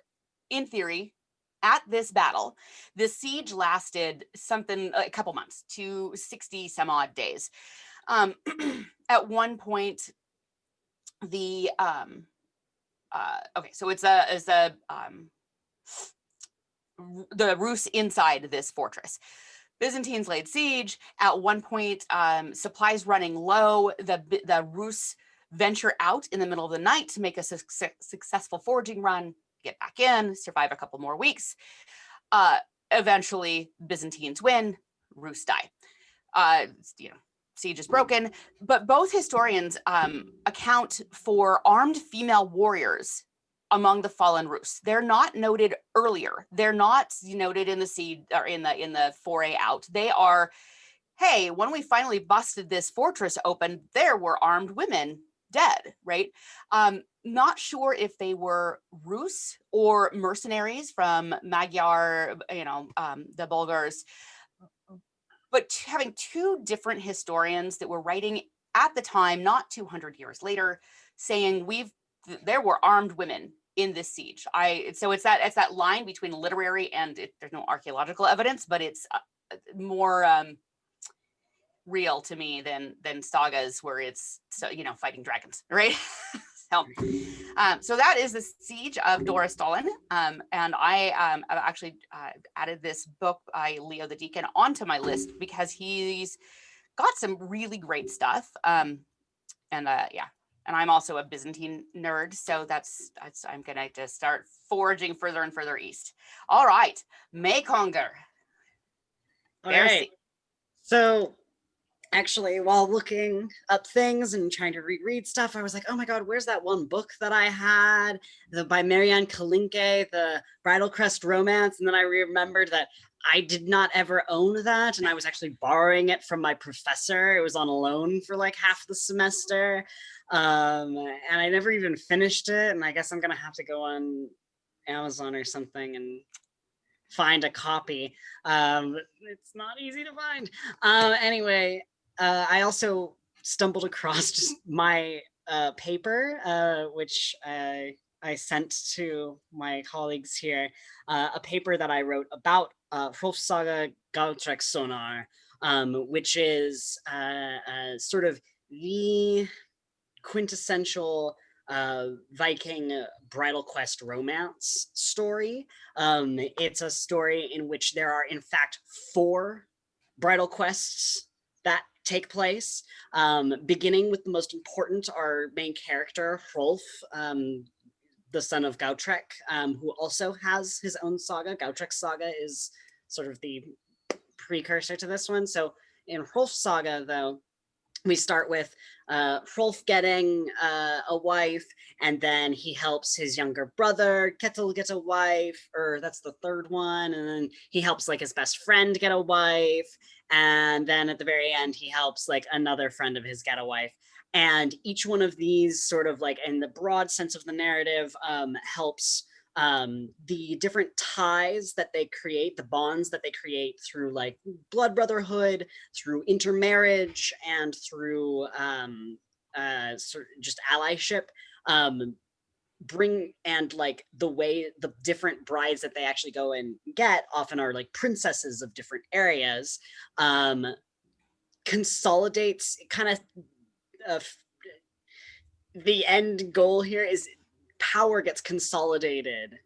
in theory, at this battle. The siege lasted a couple months to 60 some odd days. At one point, the okay, so it's the Rus inside this fortress. Byzantines laid siege. At one point, supplies running low. The Rus venture out in the middle of the night to make a successful foraging run, get back in, survive a couple more weeks. Eventually, Byzantines win, Rus die. Siege is broken, but both historians account for armed female warriors among the fallen Rus. They're not noted earlier. They're not noted in the siege or in the foray out. They are, hey, when we finally busted this fortress open, there were armed women dead, right? Not sure if they were Rus or mercenaries from Magyar, the Bulgars, but having two different historians that were writing at the time, not 200 years later, saying there were armed women in this siege. So it's that line between literary and there's no archaeological evidence, but it's more real to me than sagas where it's fighting dragons, right? So that is the siege of Dorestollen, and I actually added this book by Leo the Deacon onto my list because he's got some really great stuff. And I'm also a Byzantine nerd, so that's I'm gonna just start foraging further and further east. All right, Meykongr. All right. So actually, while looking up things and trying to reread stuff, I was like, oh my God, where's that one book that I had? By Marianne Kalinke, the Bridal Crest Romance. And then I remembered that I did not ever own that. And I was actually borrowing it from my professor. It was on loan for like half the semester. And I never even finished it. And I guess I'm going to have to go on Amazon or something and find a copy. It's not easy to find. Anyway, I also stumbled across just my paper, which I sent to my colleagues here, a paper that I wrote about Hrolfssaga Gautreks, which is sort of the quintessential Viking bridal quest romance story. It's a story in which there are, in fact, 4 bridal quests that take place, beginning with the most important, our main character, Hrolf, the son of Gautrek, who also has his own saga. Gautrek's saga is sort of the precursor to this one. So in Hrolf's saga, though, we start with Hrolf getting a wife, and then he helps his younger brother Ketil get a wife, or that's the 3rd one, and then he helps like his best friend get a wife, and then at the very end he helps like another friend of his get a wife. And each one of these, sort of like in the broad sense of the narrative, helps the different ties that they create, the bonds that they create through like blood brotherhood, through intermarriage, and through sort of just allyship, bring, and like the way the different brides that they actually go and get often are like princesses of different areas, consolidates kind of the end goal here is power gets consolidated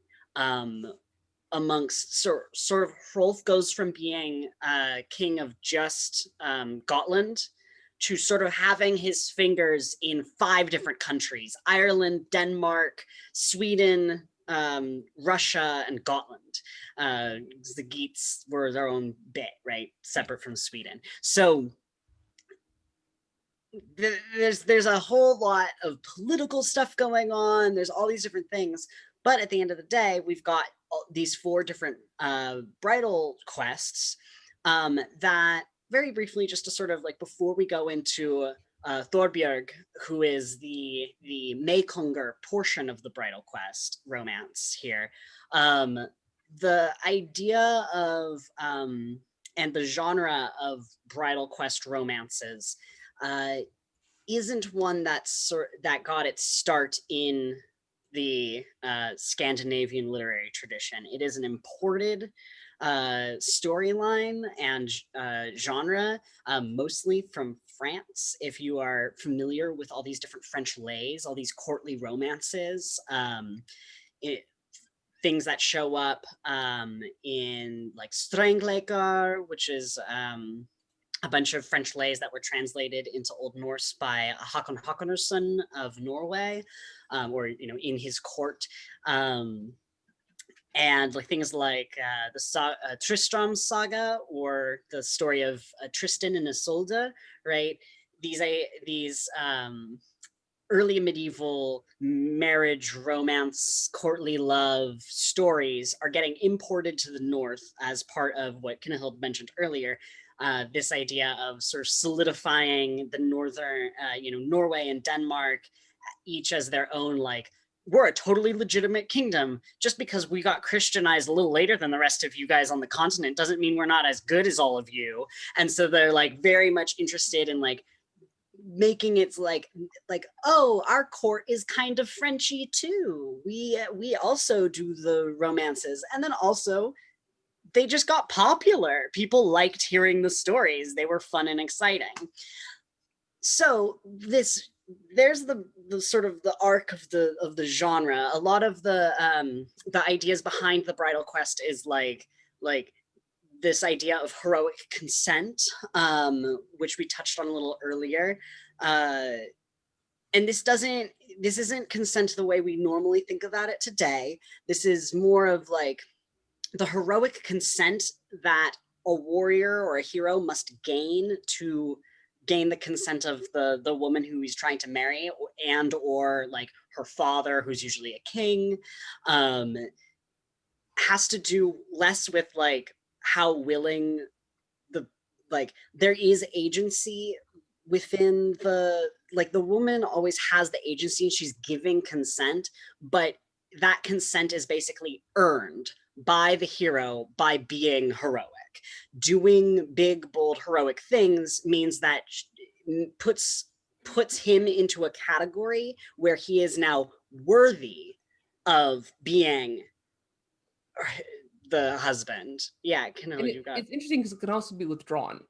amongst sort of Hrolf goes from being king of just Gotland to sort of having his fingers in 5 different countries: Ireland, Denmark, Sweden, Russia, and Gotland. The Geats were their own bit, right? Separate from Sweden. So there's a whole lot of political stuff going on. There's all these different things. But at the end of the day, we've got these 4 different bridal quests that, very briefly, just to sort of like, before we go into Thorbjörg, who is the Meykongr portion of the bridal quest romance here, the idea of and the genre of bridal quest romances isn't one that got its start in the Scandinavian literary tradition. It is an imported storyline and genre, mostly from France. If you are familiar with all these different French lays, all these courtly romances, things that show up in like Strangleikar, which is a bunch of French lays that were translated into Old Norse by Håkon Håkonarson of Norway, or in his court. And like things like the Tristram's saga, or the story of Tristan and Isolde, right? These early medieval marriage, romance, courtly love stories are getting imported to the north as part of what Kinehild mentioned earlier. This idea of sort of solidifying the northern, Norway and Denmark, each as their own, like, we're a totally legitimate kingdom. Just because we got Christianized a little later than the rest of you guys on the continent doesn't mean we're not as good as all of you. And so they're like very much interested in like making it like, oh, our court is kind of Frenchy too. We also do the romances. And then also they just got popular. People liked hearing the stories. They were fun and exciting. So there's the sort of the arc of the genre. A lot of the ideas behind the bridal quest is like this idea of heroic consent, which we touched on a little earlier. And this isn't consent the way we normally think about it today. This is more of like the heroic consent that a warrior or a hero must gain to gain the consent of the woman who he's trying to marry, and or like her father, who's usually a king. Has to do less with like how willing there is agency within the woman always has the agency, she's giving consent, but that consent is basically earned by the hero by being heroic. Doing big, bold, heroic things means that puts him into a category where he is now worthy of being the husband. Yeah, it's interesting because it can also be withdrawn.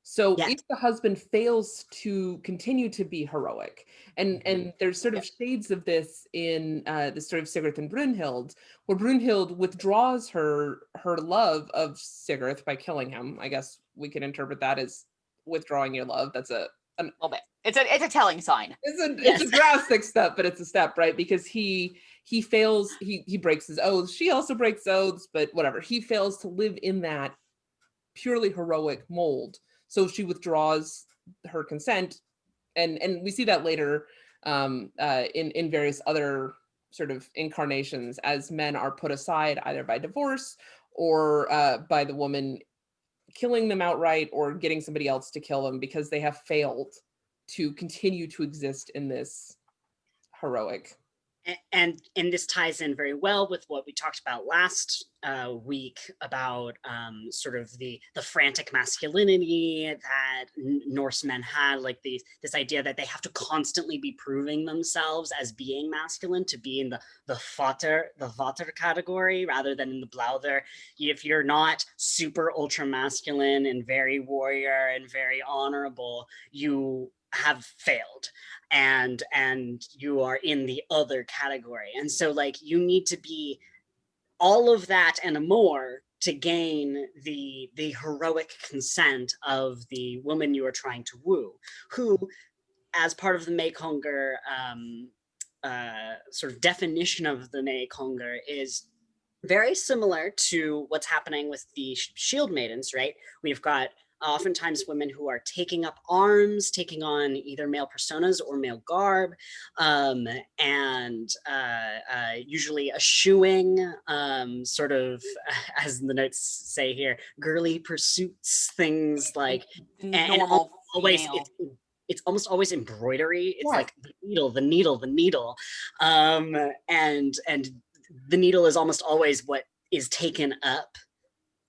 So yes. If the husband fails to continue to be heroic, and there's sort of shades of this in the story of Sigurd and Brunhild, where Brunhild withdraws her love of Sigurd by killing him. I guess we can interpret that as withdrawing your love. That's a little bit. It's a telling sign. It's a drastic step, but it's a step, right? Because he fails, he breaks his oaths. She also breaks oaths, but whatever. He fails to live in that purely heroic mold. So she withdraws her consent, and we see that later in various other sort of incarnations, as men are put aside either by divorce or by the woman killing them outright or getting somebody else to kill them because they have failed to continue to exist in this heroic. And this ties in very well with what we talked about last week about sort of the frantic masculinity that Norse men had, like this idea that they have to constantly be proving themselves as being masculine to be in the vater category rather than in the blauder. If you're not super ultra masculine and very warrior and very honorable, you have failed and you are in the other category. And so like you need to be all of that and more to gain the heroic consent of the woman you are trying to woo, who, as part of the Meykongr sort of definition of the Meykongr, is very similar to what's happening with the shield maidens, right? We've got oftentimes women who are taking up arms, taking on either male personas or male garb, and usually eschewing sort of, as the notes say here, girly pursuits, things like, and always, it's almost always embroidery. It's like the needle. And the needle is almost always what is taken up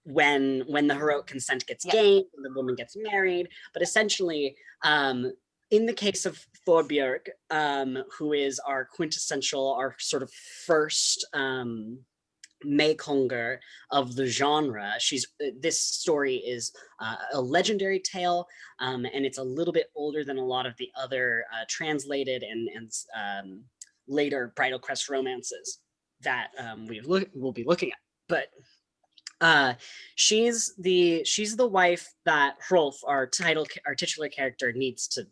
when the heroic consent gets gained, when the woman gets married. But essentially, in the case of Thorbjörg, who is our quintessential, our sort of first Meykongr of the genre. This story is a legendary tale, and it's a little bit older than a lot of the other translated and later Bridal Crest romances that we'll be looking at. But she's the wife that Hrolf, our titular character, needs to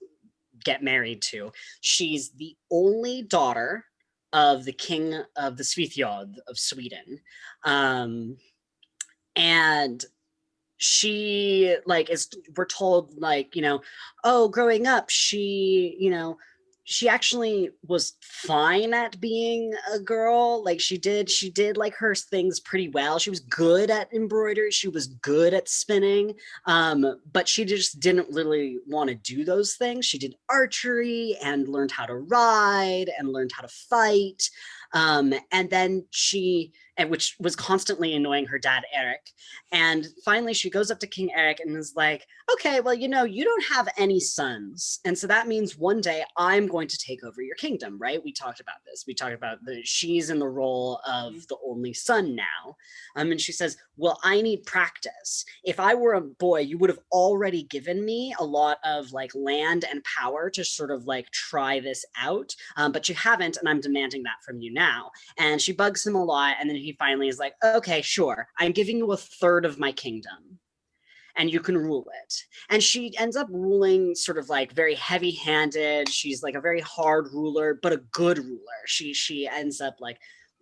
get married to. She's the only daughter of the king of the Svithjod of Sweden, and she we're told oh, growing up she actually was fine at being a girl. Like she did like her things pretty well. She was good at embroidery. She was good at spinning. But she just didn't really want to do those things. She did archery and learned how to ride and learned how to fight. And then which was constantly annoying her dad, Eric. And finally she goes up to King Eric and is like, okay, well, you don't have any sons. And so that means one day I'm going to take over your kingdom, right? We talked about this. We talked about she's in the role of the only son now. And she says, well, I need practice. If I were a boy, you would have already given me a lot of land and power to sort of try this out. But you haven't, and I'm demanding that from you now. And she bugs him a lot. And then he finally is like, okay, sure. I'm giving you a third of my kingdom and you can rule it. And she ends up ruling sort of very heavy-handed. She's a very hard ruler, but a good ruler. She ends up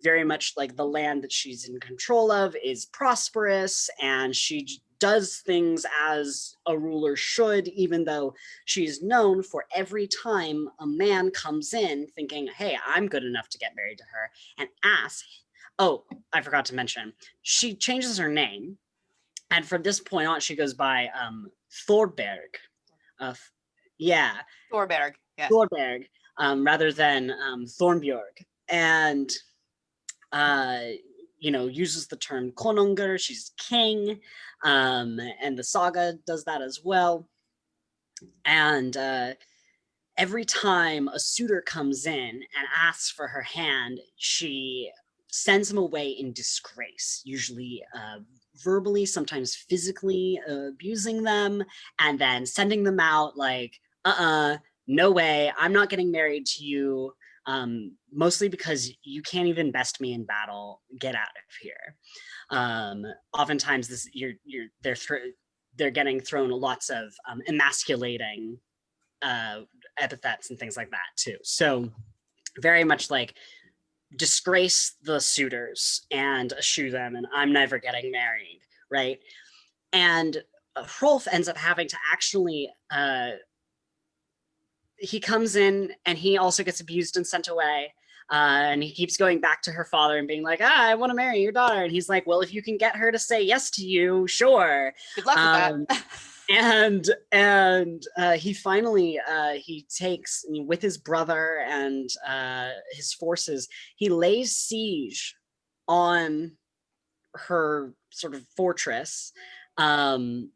very much the land that she's in control of is prosperous, and she does things as a ruler should, even though she's known for every time a man comes in thinking, hey, I'm good enough to get married to her, and asks, oh, I forgot to mention, she changes her name. And from this point on, she goes by Thorberg. Thorberg. Yeah. Thorberg, rather than Thornbjörg. And, uses the term konungur, she's king. And the saga does that as well. And every time a suitor comes in and asks for her hand, she sends him away in disgrace, usually verbally, sometimes physically abusing them, and then sending them out no way, I'm not getting married to you, mostly because you can't even best me in battle, get out of here. Oftentimes they're getting thrown lots of emasculating epithets and things like that too. So very much disgrace the suitors and eschew them, and I'm never getting married, right? And Hrolf ends up having to actually he comes in and he also gets abused and sent away, and he keeps going back to her father and being like, I want to marry your daughter. And he's like, well, if you can get her to say yes to you, sure. Good luck with that. And he finally he takes, with his brother and his forces, he lays siege on her sort of fortress, and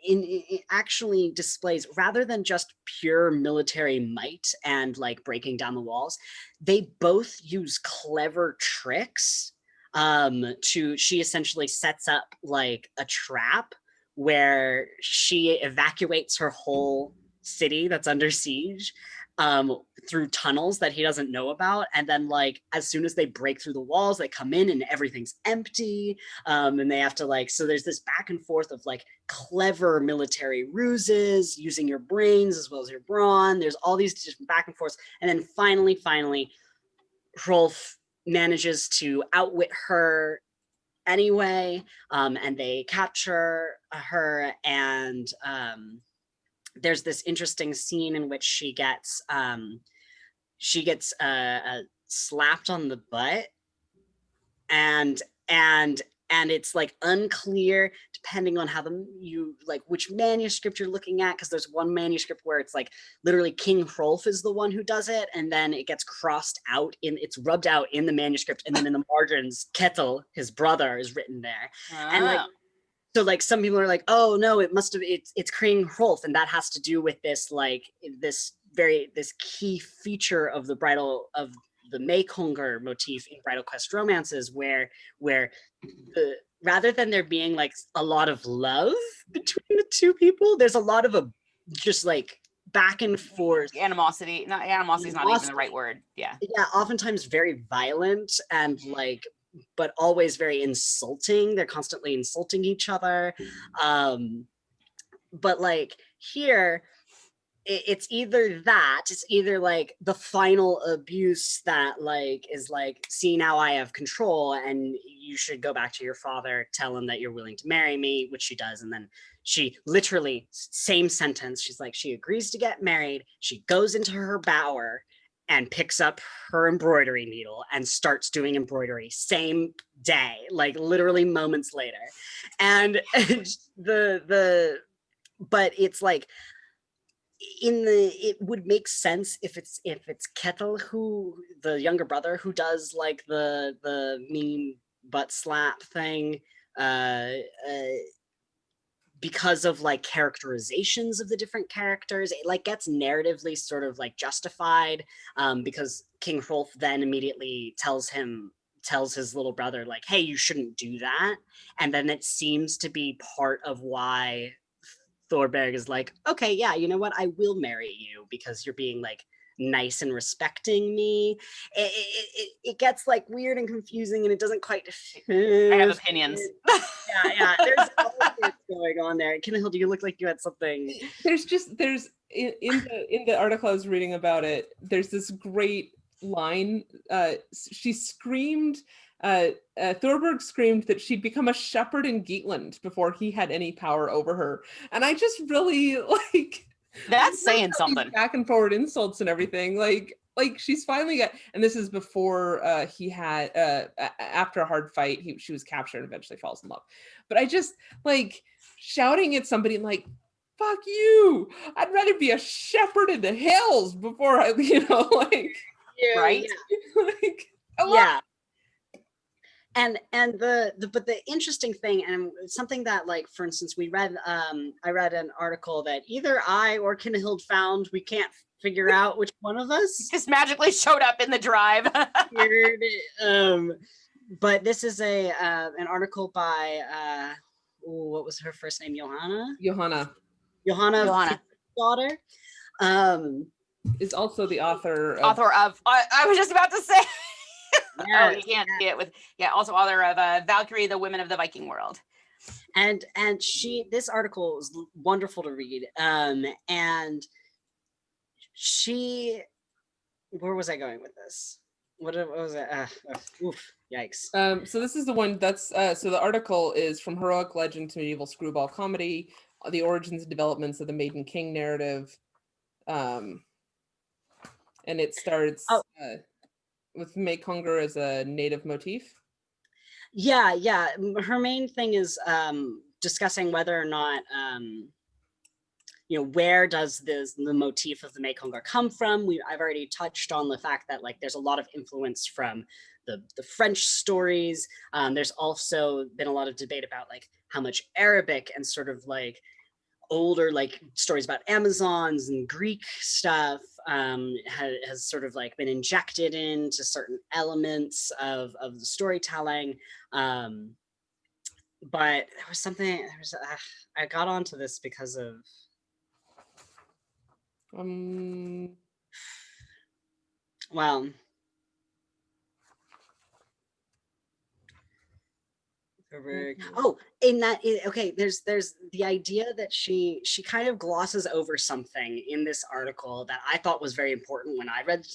it actually displays, rather than just pure military might and breaking down the walls, they both use clever tricks. She essentially sets up a trap where she evacuates her whole city that's under siege through tunnels that he doesn't know about. And then as soon as they break through the walls, they come in and everything's empty. And they have to so there's this back and forth of clever military ruses, using your brains as well as your brawn. There's all these different back and forths. And then finally, Hrolf manages to outwit her anyway, and they capture her, and there's this interesting scene in which she gets slapped on the butt, and it's unclear depending on how which manuscript you're looking at, because there's one manuscript where it's literally King Hrolf is the one who does it, and then it gets crossed out it's rubbed out in the manuscript, and then in the margins Ketil, his brother, is written there. And so some people are like, oh no, it's King Hrolf, and that has to do with this this key feature of the Meykongr motif in bridal quest romances, where rather than there being like a lot of love between the two people, there's a lot of just like back and forth animosity. Not animosity is not even the right word. Yeah, oftentimes very violent and like, but always very insulting. They're constantly insulting each other. But like here, it's either like the final abuse that like is like, see, now I have control and you should go back to your father, tell him that you're willing to marry me, which she does. And then she literally, same sentence, she's like, she agrees to get married, she goes into her bower and picks up her embroidery needle and starts doing embroidery same day, like literally moments later. And but it's like, it would make sense if it's Ketil, who, the younger brother, who does like the mean butt slap thing, because of like characterizations of the different characters. It like gets narratively sort of like justified, because King Hrolf then immediately tells his little brother like, hey, you shouldn't do that. And then it seems to be part of why Thorberg is like, okay, yeah, you know what? I will marry you because you're being like nice and respecting me. It gets like weird and confusing, and it doesn't quite. I have opinions. Yeah. There's all this going on there. Kinehild, you look like you had something. There's in the article I was reading about it, there's this great line. She screamed. Thorberg screamed that she'd become a shepherd in Geatland before he had any power over her, and I just really like. That's saying something. Back and forward insults and everything, like she's finally got. And this is before he had after a hard fight, she was captured and eventually falls in love. But I just like shouting at somebody like, "Fuck you! I'd rather be a shepherd in the hills before I, like." Right. Like, yeah. And but the interesting thing, and something that, like, for instance, I read an article that either I or Kinehild found, we can't figure out which one of us just magically showed up in the drive. Weird. But this is an article by what was her first name? Jóhanna Friðriksdóttir, is also the author of I was just about to say. Yes, you can't see it with also author of Valkyrie, the Women of the Viking World. And this article was wonderful to read. And she, where was I going with this? What was it? Oof, yikes. So this is the one that's so the article is From Heroic Legend to Medieval Screwball Comedy, the origins and developments of the Maiden-King narrative. And it starts with Meykongr as a native motif. Yeah. Her main thing is discussing whether or not, where does the motif of the Meykongr come from? I've already touched on the fact that like there's a lot of influence from the French stories. There's also been a lot of debate about like how much Arabic and sort of like older like stories about Amazons and Greek stuff has sort of like been injected into certain elements of the storytelling. But there was something, I got onto this because of well, there's the idea that she kind of glosses over something in this article that I thought was very important when I read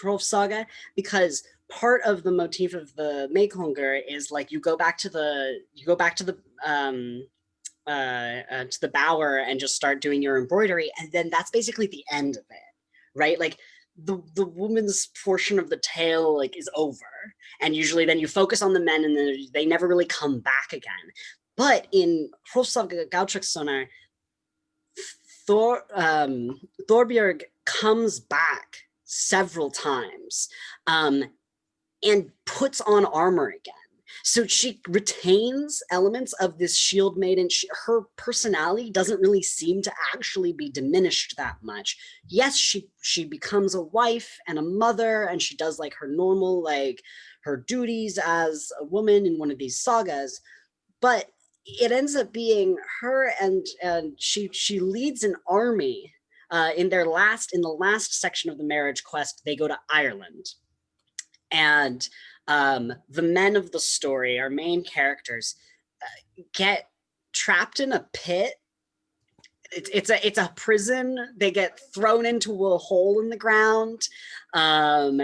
Hrolf's saga, because part of the motif of the Meykongr is like you go back to the bower and just start doing your embroidery, and then that's basically the end of it, right? Like the woman's portion of the tale like is over, and usually then you focus on the men, and then they never really come back again. But in Hrolfs Gautryggssonar, Thorbjörg comes back several times and puts on armor again. So she retains elements of this shield maiden. Her personality doesn't really seem to actually be diminished that much. Yes, she becomes a wife and a mother, and she does like her normal, like her duties as a woman in one of these sagas, but it ends up being her, and she leads an army. In the last section of the marriage quest, they go to Ireland, and the men of the story, our main characters, get trapped in a pit. It's a prison. They get thrown into a hole in the ground, and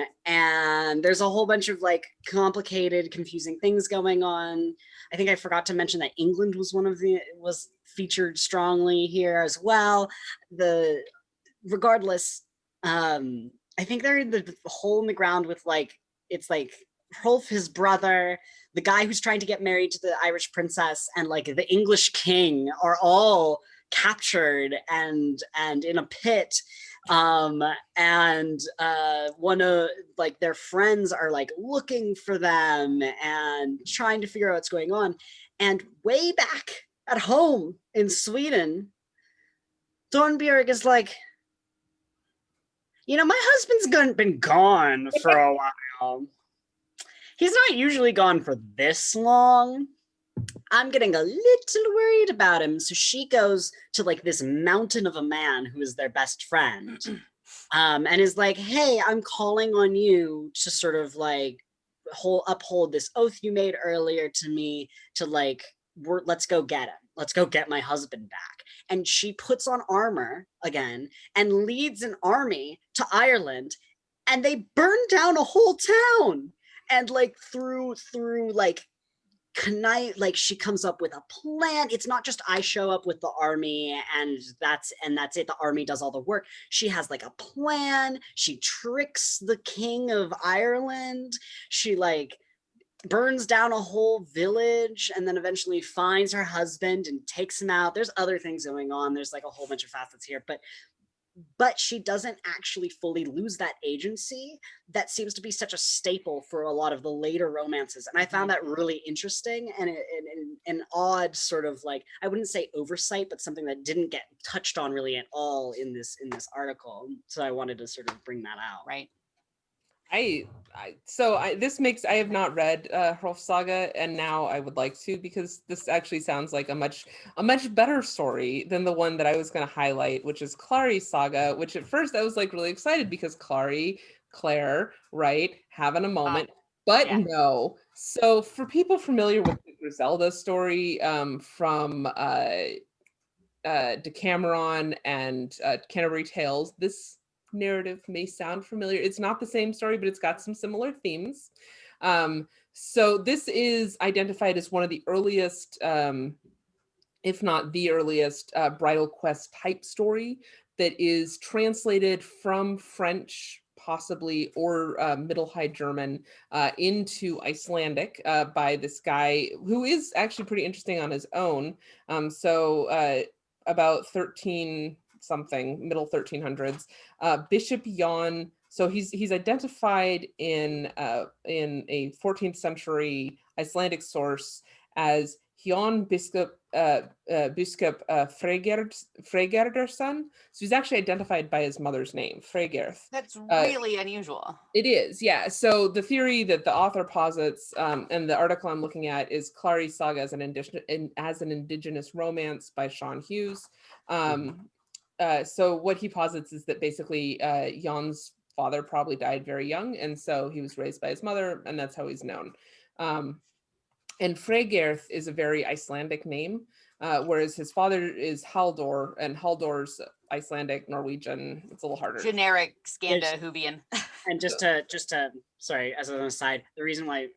there's a whole bunch of like complicated, confusing things going on. I think I forgot to mention that England was featured strongly here as well. Regardless, I think they're in the hole in the ground with like, it's like Hrolf, his brother, the guy who's trying to get married to the Irish princess, and like the English king are all captured and in a pit. And one of like their friends are like looking for them and trying to figure out what's going on. And way back at home in Sweden, Thornbjörg is like, you know, my husband's been gone for a while. He's not usually gone for this long. I'm getting a little worried about him. So she goes to like this mountain of a man who is their best friend, and is like, hey, I'm calling on you to sort of like uphold this oath you made earlier to me, to like, let's go get him. Let's go get my husband back. And she puts on armor again and leads an army to Ireland, and they burn down a whole town. And like through like like she comes up with a plan. It's not just I show up with the army and that's it. The army does all the work. She has like a plan. She tricks the king of Ireland. She like burns down a whole village and then eventually finds her husband and takes him out. There's other things going on. There's like a whole bunch of facets here, but she doesn't actually fully lose that agency that seems to be such a staple for a lot of the later romances. And I found that really interesting and an odd sort of like, I wouldn't say oversight, but something that didn't get touched on really at all in this article. So I wanted to sort of bring that out. Right. I have not read Hrolf Saga, and now I would like to, because this actually sounds like a much better story than the one that I was going to highlight, which is Clary's Saga, which at first I was like really excited because Claire, right, having a moment, but yeah. No. So for people familiar with the Griselda story from Decameron and Canterbury Tales, this narrative may sound familiar. It's not the same story, but it's got some similar themes. So this is identified as one of the earliest, if not the earliest, bridal quest type story that is translated from French, possibly, or Middle High German into Icelandic by this guy who is actually pretty interesting on his own. About 13 something, middle 1300s, Bishop Jan. So he's identified in a 14th century Icelandic source as Jan Biskup Freygerðarson. So he's actually identified by his mother's name, Freygerð. That's really unusual. It is, yeah. So the theory that the author posits, and the article I'm looking at, is Clary's Saga as an indigenous romance by Sean Hughes. So what he posits is that basically Jan's father probably died very young, and so he was raised by his mother, and that's how he's known. And Freygerð is a very Icelandic name, whereas his father is Halldór, and Halldór's Icelandic, Norwegian. It's a little harder. Generic Scandinavian. And just to sorry, as an aside, the reason why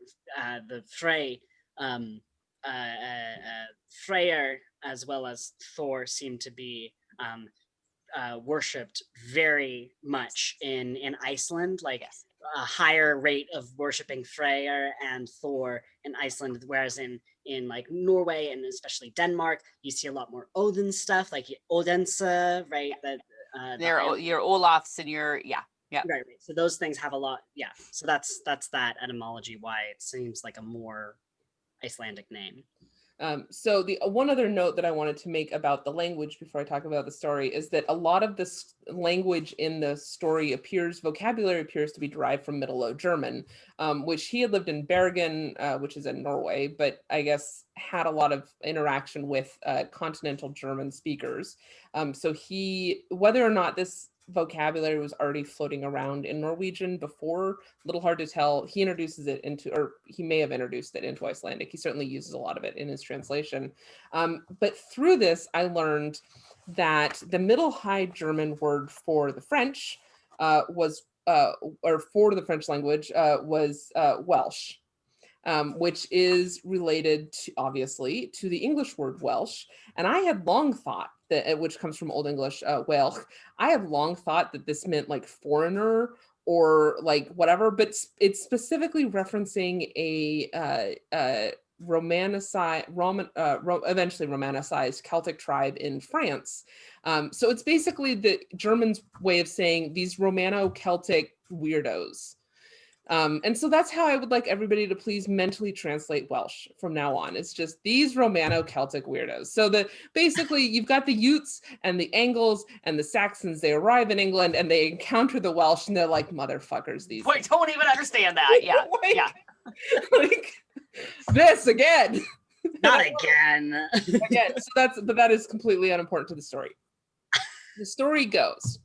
the Freyr as well as Thor seem to be worshipped very much in Iceland, like yes. A higher rate of worshiping Freyr and Thor in Iceland, whereas in like Norway and especially Denmark, you see a lot more Odin stuff, like Odense, right? That your Olafs and your right. So those things have a lot, yeah. So that's that etymology why it seems like a more Icelandic name. So the one other note that I wanted to make about the language before I talk about the story is that a lot of this language in the story vocabulary appears to be derived from Middle Low German, which he had lived in Bergen, which is in Norway, but I guess had a lot of interaction with continental German speakers. So whether or not this vocabulary was already floating around in Norwegian before, a little hard to tell. He introduces it into, or he may have introduced it into Icelandic. He certainly uses a lot of it in his translation. But through this, I learned that the Middle High German word for the French or for the French language was Welsh. Which is related to, obviously, to the English word Welsh. And I had long thought that, which comes from Old English, Welsh, I had long thought that this meant like foreigner or like whatever, but it's specifically referencing eventually romanicized Celtic tribe in France. So it's basically the Germans' way of saying these Romano-Celtic weirdos. And so that's how I would like everybody to please mentally translate Welsh from now on. It's just these Romano-Celtic weirdos. So basically you've got the Utes and the Angles and the Saxons. They arrive in England and they encounter the Welsh and they're like, motherfuckers, these. Wait, don't even understand that. Yeah, yeah. Like this again. Not again. Again. So that is completely unimportant to the story. The story goes.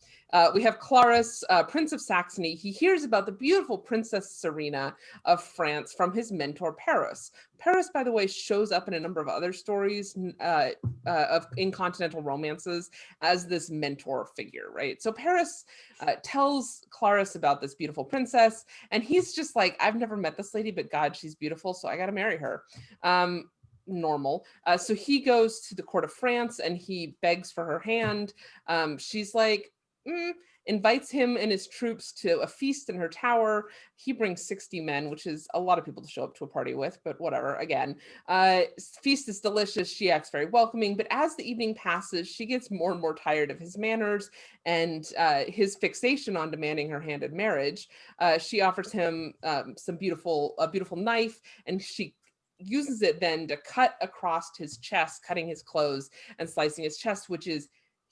We have Clarus, Prince of Saxony. He hears about the beautiful Princess Serena of France from his mentor Paris. Paris, by the way, shows up in a number of other stories in continental romances as this mentor figure, right? So Paris tells Clarus about this beautiful princess, and he's just like, I've never met this lady, but God, she's beautiful, so I got to marry her. Normal. So he goes to the court of France and he begs for her hand. She's like, invites him and his troops to a feast in her tower. He brings 60 men, which is a lot of people to show up to a party with, but whatever. Again, feast is delicious. She acts very welcoming, but as the evening passes, she gets more and more tired of his manners and his fixation on demanding her hand in marriage. She offers him a beautiful knife, and she uses it then to cut across his chest, cutting his clothes and slicing his chest, which is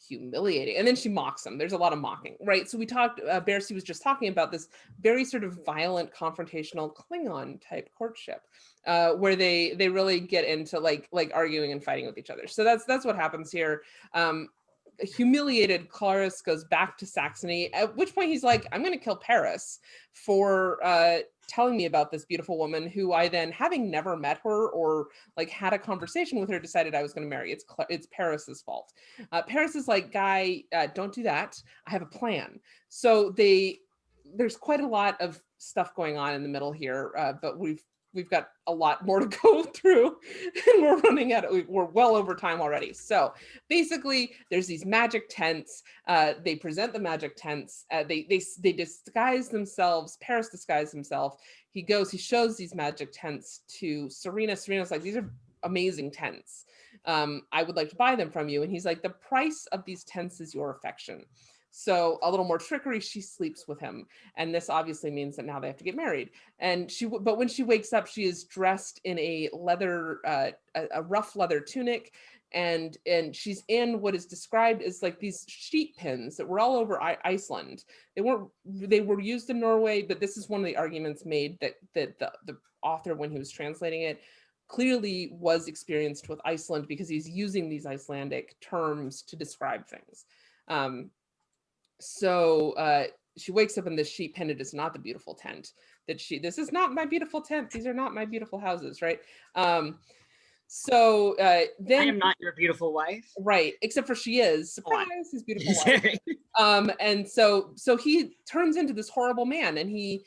humiliating. And then she mocks him. There's a lot of mocking, right? So we talked, Bersi was just talking about this very sort of violent, confrontational Klingon type courtship, where they really get into like arguing and fighting with each other. So that's what happens here. Humiliated, Clarus goes back to Saxony, at which point he's like, I'm going to kill Paris for telling me about this beautiful woman who I then, having never met her or like had a conversation with her, decided I was going to marry. It's Paris's fault. Paris is like, guy, don't do that. I have a plan. So there's quite a lot of stuff going on in the middle here, but we've got a lot more to go through and we're well over time already. So basically there's these magic tents. They present the magic tents. They disguise themselves. Paris disguises himself. He shows these magic tents to Serena. Serena's like, these are amazing tents. I would like to buy them from you. And he's like, the price of these tents is your affection. So a little more trickery, she sleeps with him. And this obviously means that now they have to get married. And but when she wakes up, she is dressed in a rough leather tunic. And she's in what is described as like these sheep pins that were all over Iceland. They were used in Norway, but this is one of the arguments made that the author, when he was translating it, clearly was experienced with Iceland because he's using these Icelandic terms to describe things. So she wakes up in this sheep pen. It is not the beautiful tent this is not my beautiful tent. These are not my beautiful houses, right? So then I am not your beautiful wife. Right, except for she is. Surprise, his beautiful wife. And so he turns into this horrible man, and he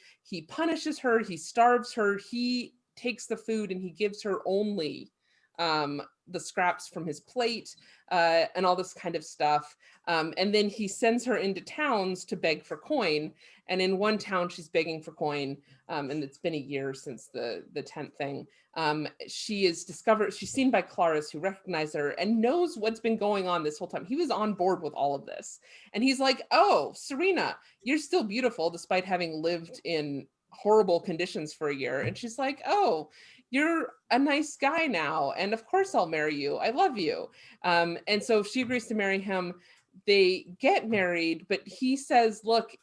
punishes her, he starves her, he takes the food and he gives her only the scraps from his plate and all this kind of stuff. And then he sends her into towns to beg for coin. And in one town, she's begging for coin. And it's been a year since the tent thing. She's seen by Clarus, who recognized her and knows what's been going on this whole time. He was on board with all of this. And he's like, oh, Serena, you're still beautiful despite having lived in horrible conditions for a year. And she's like, oh, you're a nice guy now, and of course I'll marry you. I love you. And so she agrees to marry him. They get married, but he says, look,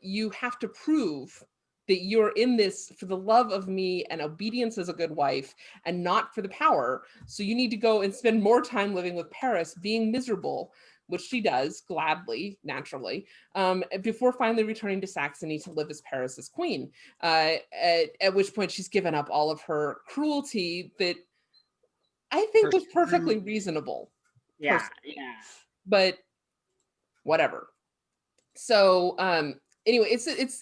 you have to prove that you're in this for the love of me and obedience as a good wife and not for the power. So you need to go and spend more time living with Paris, being miserable, which she does gladly, naturally, before finally returning to Saxony to live as Paris's queen, at which point she's given up all of her cruelty that I think was perfectly reasonable. Yeah, personally. yeah. But whatever. So anyway,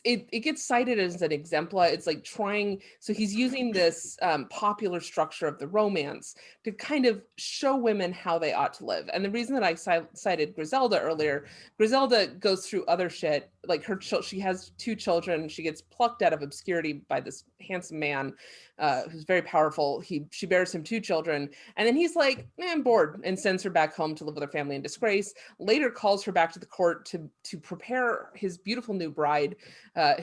it gets cited as an exemplar. It's like trying, so he's using this popular structure of the romance to kind of show women how they ought to live. And the reason that I cited Griselda earlier, Griselda goes through other shit, like she has 2 children. She gets plucked out of obscurity by this handsome man who's very powerful. She bears him 2 children, and then he's like, I'm bored, and sends her back home to live with her family in disgrace. Later calls her back to the court to prepare his beautiful new bride,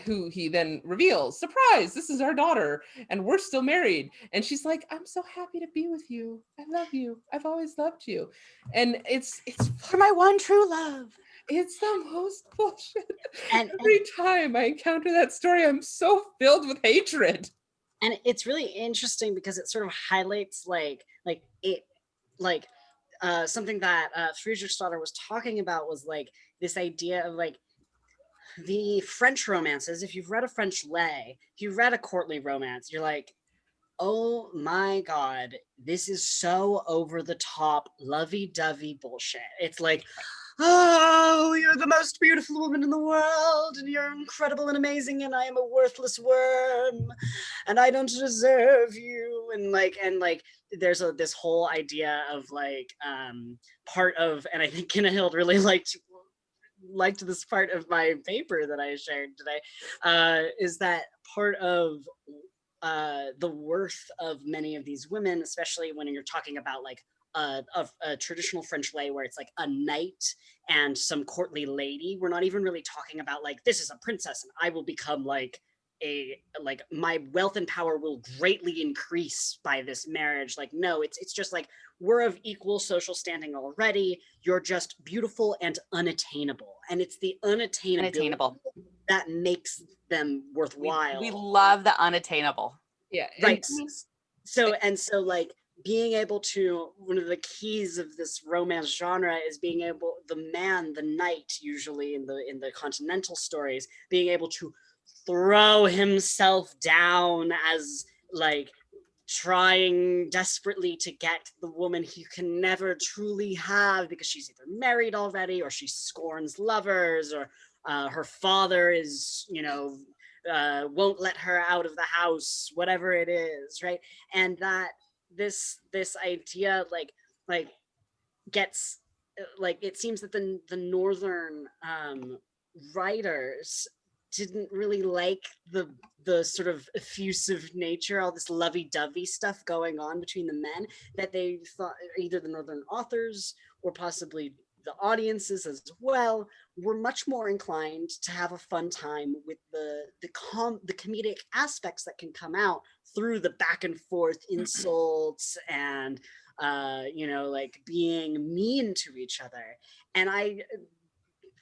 who he then reveals, surprise, this is our daughter, and we're still married. And she's like, I'm so happy to be with you. I love you. I've always loved you. And it's For my one true love. It's the most bullshit. And every time I encounter that story, I'm so filled with hatred. And it's really interesting because it sort of highlights something that Friðriksdóttir was talking about, was like this idea of like the French romances. If you've read a French lay, if you've read a courtly romance, you're like, oh my God, this is so over the top, lovey-dovey bullshit. It's like, oh, you're the most beautiful woman in the world, and you're incredible and amazing, and I am a worthless worm, and I don't deserve you. And there's this whole idea of like part of, and I think Kinehild really liked this part of my paper that I shared today, is that part of the worth of many of these women, especially when you're talking about like a traditional French lay where it's like a knight and some courtly lady. We're not even really talking about like, this is a princess and I will become like my wealth and power will greatly increase by this marriage. Like, no, it's just like, we're of equal social standing already. You're just beautiful and unattainable. And it's the unattainable that makes them worthwhile. We love the unattainable. Yeah. Right. So like, being able to, one of the keys of this romance genre is being able, the knight, usually in the continental stories, being able to throw himself down as like trying desperately to get the woman he can never truly have because she's either married already or she scorns lovers, or her father is, won't let her out of the house, whatever it is, right? And that this idea like gets like, it seems that the northern writers didn't really like the sort of effusive nature, all this lovey-dovey stuff going on between the men, that they thought either the northern authors or possibly the audiences as well were much more inclined to have a fun time with the comedic aspects that can come out through the back and forth insults and like being mean to each other. And I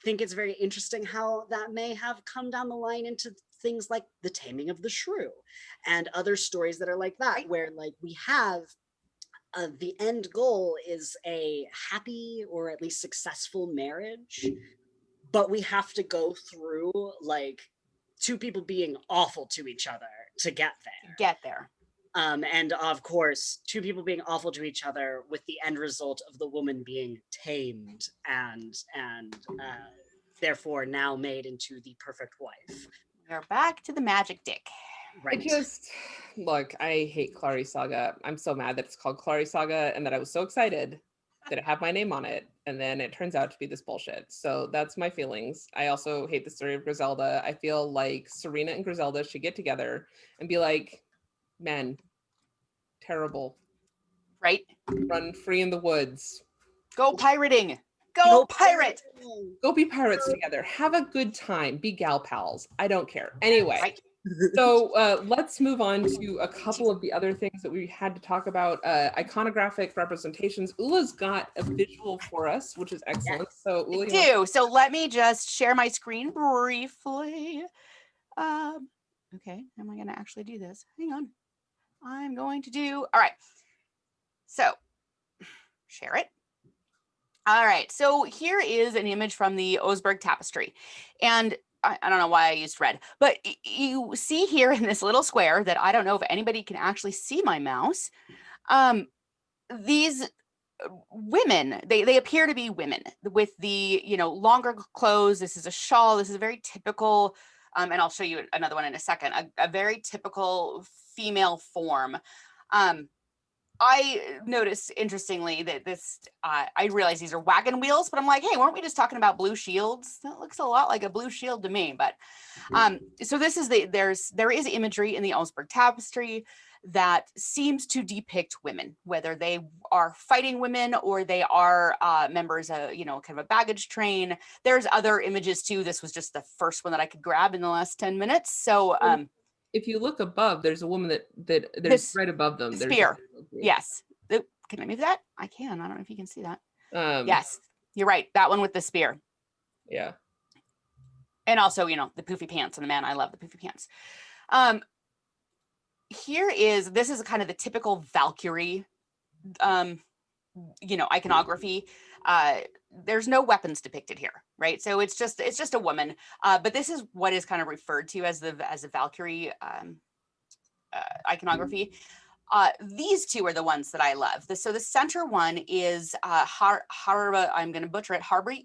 think it's very interesting how that may have come down the line into things like The Taming of the Shrew and other stories that are like that, where like we have the end goal is a happy or at least successful marriage, but we have to go through like 2 people being awful to each other to get there. And of course, 2 people being awful to each other with the end result of the woman being tamed and therefore now made into the perfect wife. We're back to the magic dick. Right. I hate Clary Saga. I'm so mad that it's called Clary Saga and that I was so excited that it had my name on it. And then it turns out to be this bullshit. So that's my feelings. I also hate the story of Griselda. I feel like Serena and Griselda should get together and be like, men, terrible. Right? Run free in the woods. Go pirating. Go pirate. Go be pirates together. Have a good time. Be gal pals. I don't care. Anyway. Right. So let's move on to a couple of the other things that we had to talk about. Iconographic representations. Ula's got a visual for us, which is excellent. Yes. So Ula, I do. So let me just share my screen briefly. Okay, am I going to actually do this? Hang on. I'm going to do, all right. So share it. All right, so here is an image from the Osberg tapestry. And I don't know why I used red, but you see here in this little square that I don't know if anybody can actually see my mouse. These women, they appear to be women with the, longer clothes. This is a shawl. This is a very typical, and I'll show you another one in a second, a very typical female form. I noticed, interestingly, that this, I realize these are wagon wheels, but I'm like, hey, weren't we just talking about blue shields? That looks a lot like a blue shield to me. But so this is there is imagery in the Osberg tapestry that seems to depict women, whether they are fighting women or they are members of, kind of a baggage train. There's other images too. This was just the first one that I could grab in the last 10 minutes. So if you look above, there's a woman that there's right above them. There's spear. Yes. Can I move that? I can. I don't know if you can see that. Yes, you're right. That one with the spear. Yeah. And also, the poofy pants and the man. I love the poofy pants. This is kind of the typical Valkyrie, iconography. There's no weapons depicted here, right? So it's just a woman. But this is what is kind of referred to as the Valkyrie iconography. These two are the ones that I love. So the center one is I'm going to butcher it. Harby.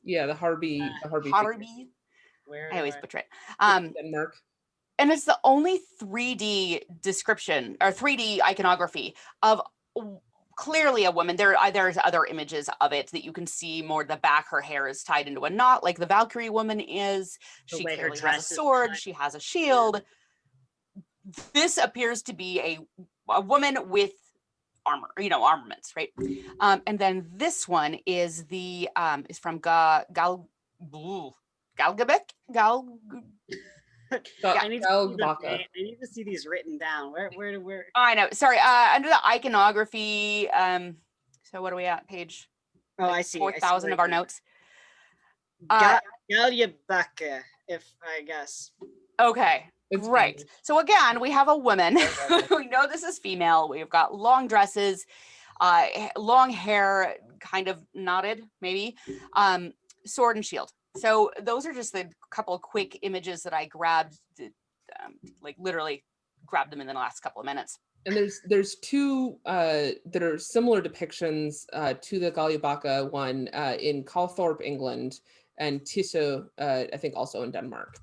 Yeah, the Harby. I always butcher it. Denmark. And it's the only 3D description or 3D iconography of clearly a woman. There's other images of it that you can see more. The back, her hair is tied into a knot like the Valkyrie woman is. She clearly has a sword. She has a shield. This appears to be a woman with armor, armaments, right? And then this one is is from Galgabek. I need to see these written down. Where? I know. Sorry. Under the iconography. So what are we at? Page. Oh, I see. 4,000 of our notes. Galgabek, if I guess. Okay. It's right. Famous. So again, we have a woman. We know this is female. We've got long dresses, long hair, kind of knotted, maybe, sword and shield. So those are just the couple of quick images that I grabbed, literally grabbed them in the last couple of minutes. And there's two that are similar depictions to the Galgabek one in Calthorpe, England, and Tissø, I think also in Denmark.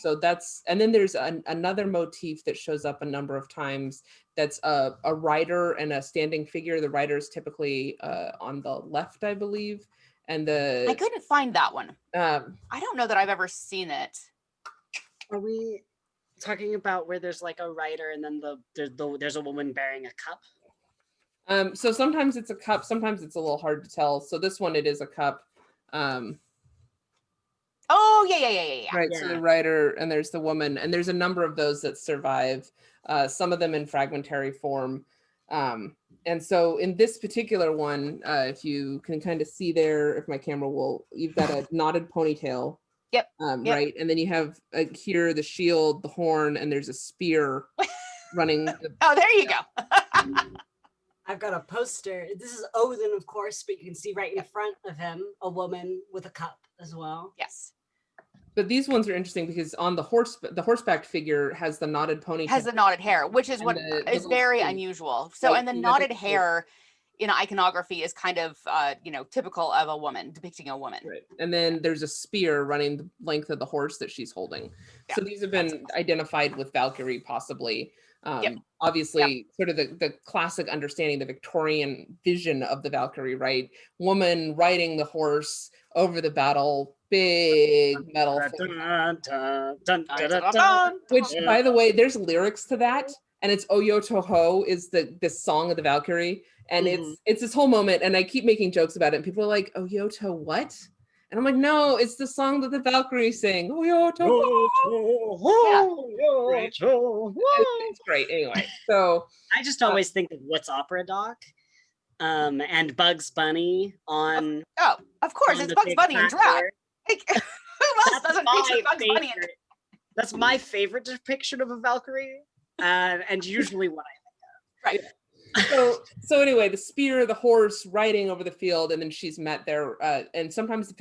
So that's, and then there's another motif that shows up a number of times. That's a rider and a standing figure. The rider is typically on the left, I believe. And I couldn't find that one. I don't know that I've ever seen it. Are we talking about where there's like a rider and then there's a woman bearing a cup? So sometimes it's a cup, sometimes it's a little hard to tell. So this one, it is a cup. Oh, yeah. Right, yeah. So the rider, and there's the woman, and there's a number of those that survive, some of them in fragmentary form. And so in this particular one, if you can kind of see there, if my camera will, you've got a knotted ponytail. Yep. Right, and then you have here the shield, the horn, and there's a spear running. Oh, there you go. I've got a poster. This is Odin, of course, but you can see right in front of him a woman with a cup as well. Yes. But these ones are interesting because on the horseback figure has the knotted ponytail. Has the knotted hair, which is what is very unusual. So, and the knotted hair in iconography is kind of, typical of a woman, depicting a woman. Right. And then there's a spear running the length of the horse that she's holding. Yeah. So these have been identified with Valkyrie, possibly. Obviously, sort of the classic understanding, the Victorian vision of the Valkyrie, right? Woman riding the horse over the battle, big metal. Which, by the way, there's lyrics to that, and it's Oyo Toho is this song of the Valkyrie, and it's this whole moment, and I keep making jokes about it, and people are like, Oyo To what? And I'm like, no, it's the song that the Valkyrie sing. Right. It's great. Anyway, so I just always think of What's Opera Doc, and Bugs Bunny on. Oh, of course, on it's the Bugs big Bunny in fat drag. bear. Like, who else doesn't feature Bugs Bunny in drag? That's my favorite depiction of a Valkyrie, and usually what I Right. So anyway, the spear, the horse riding over the field, and then she's met there. And sometimes the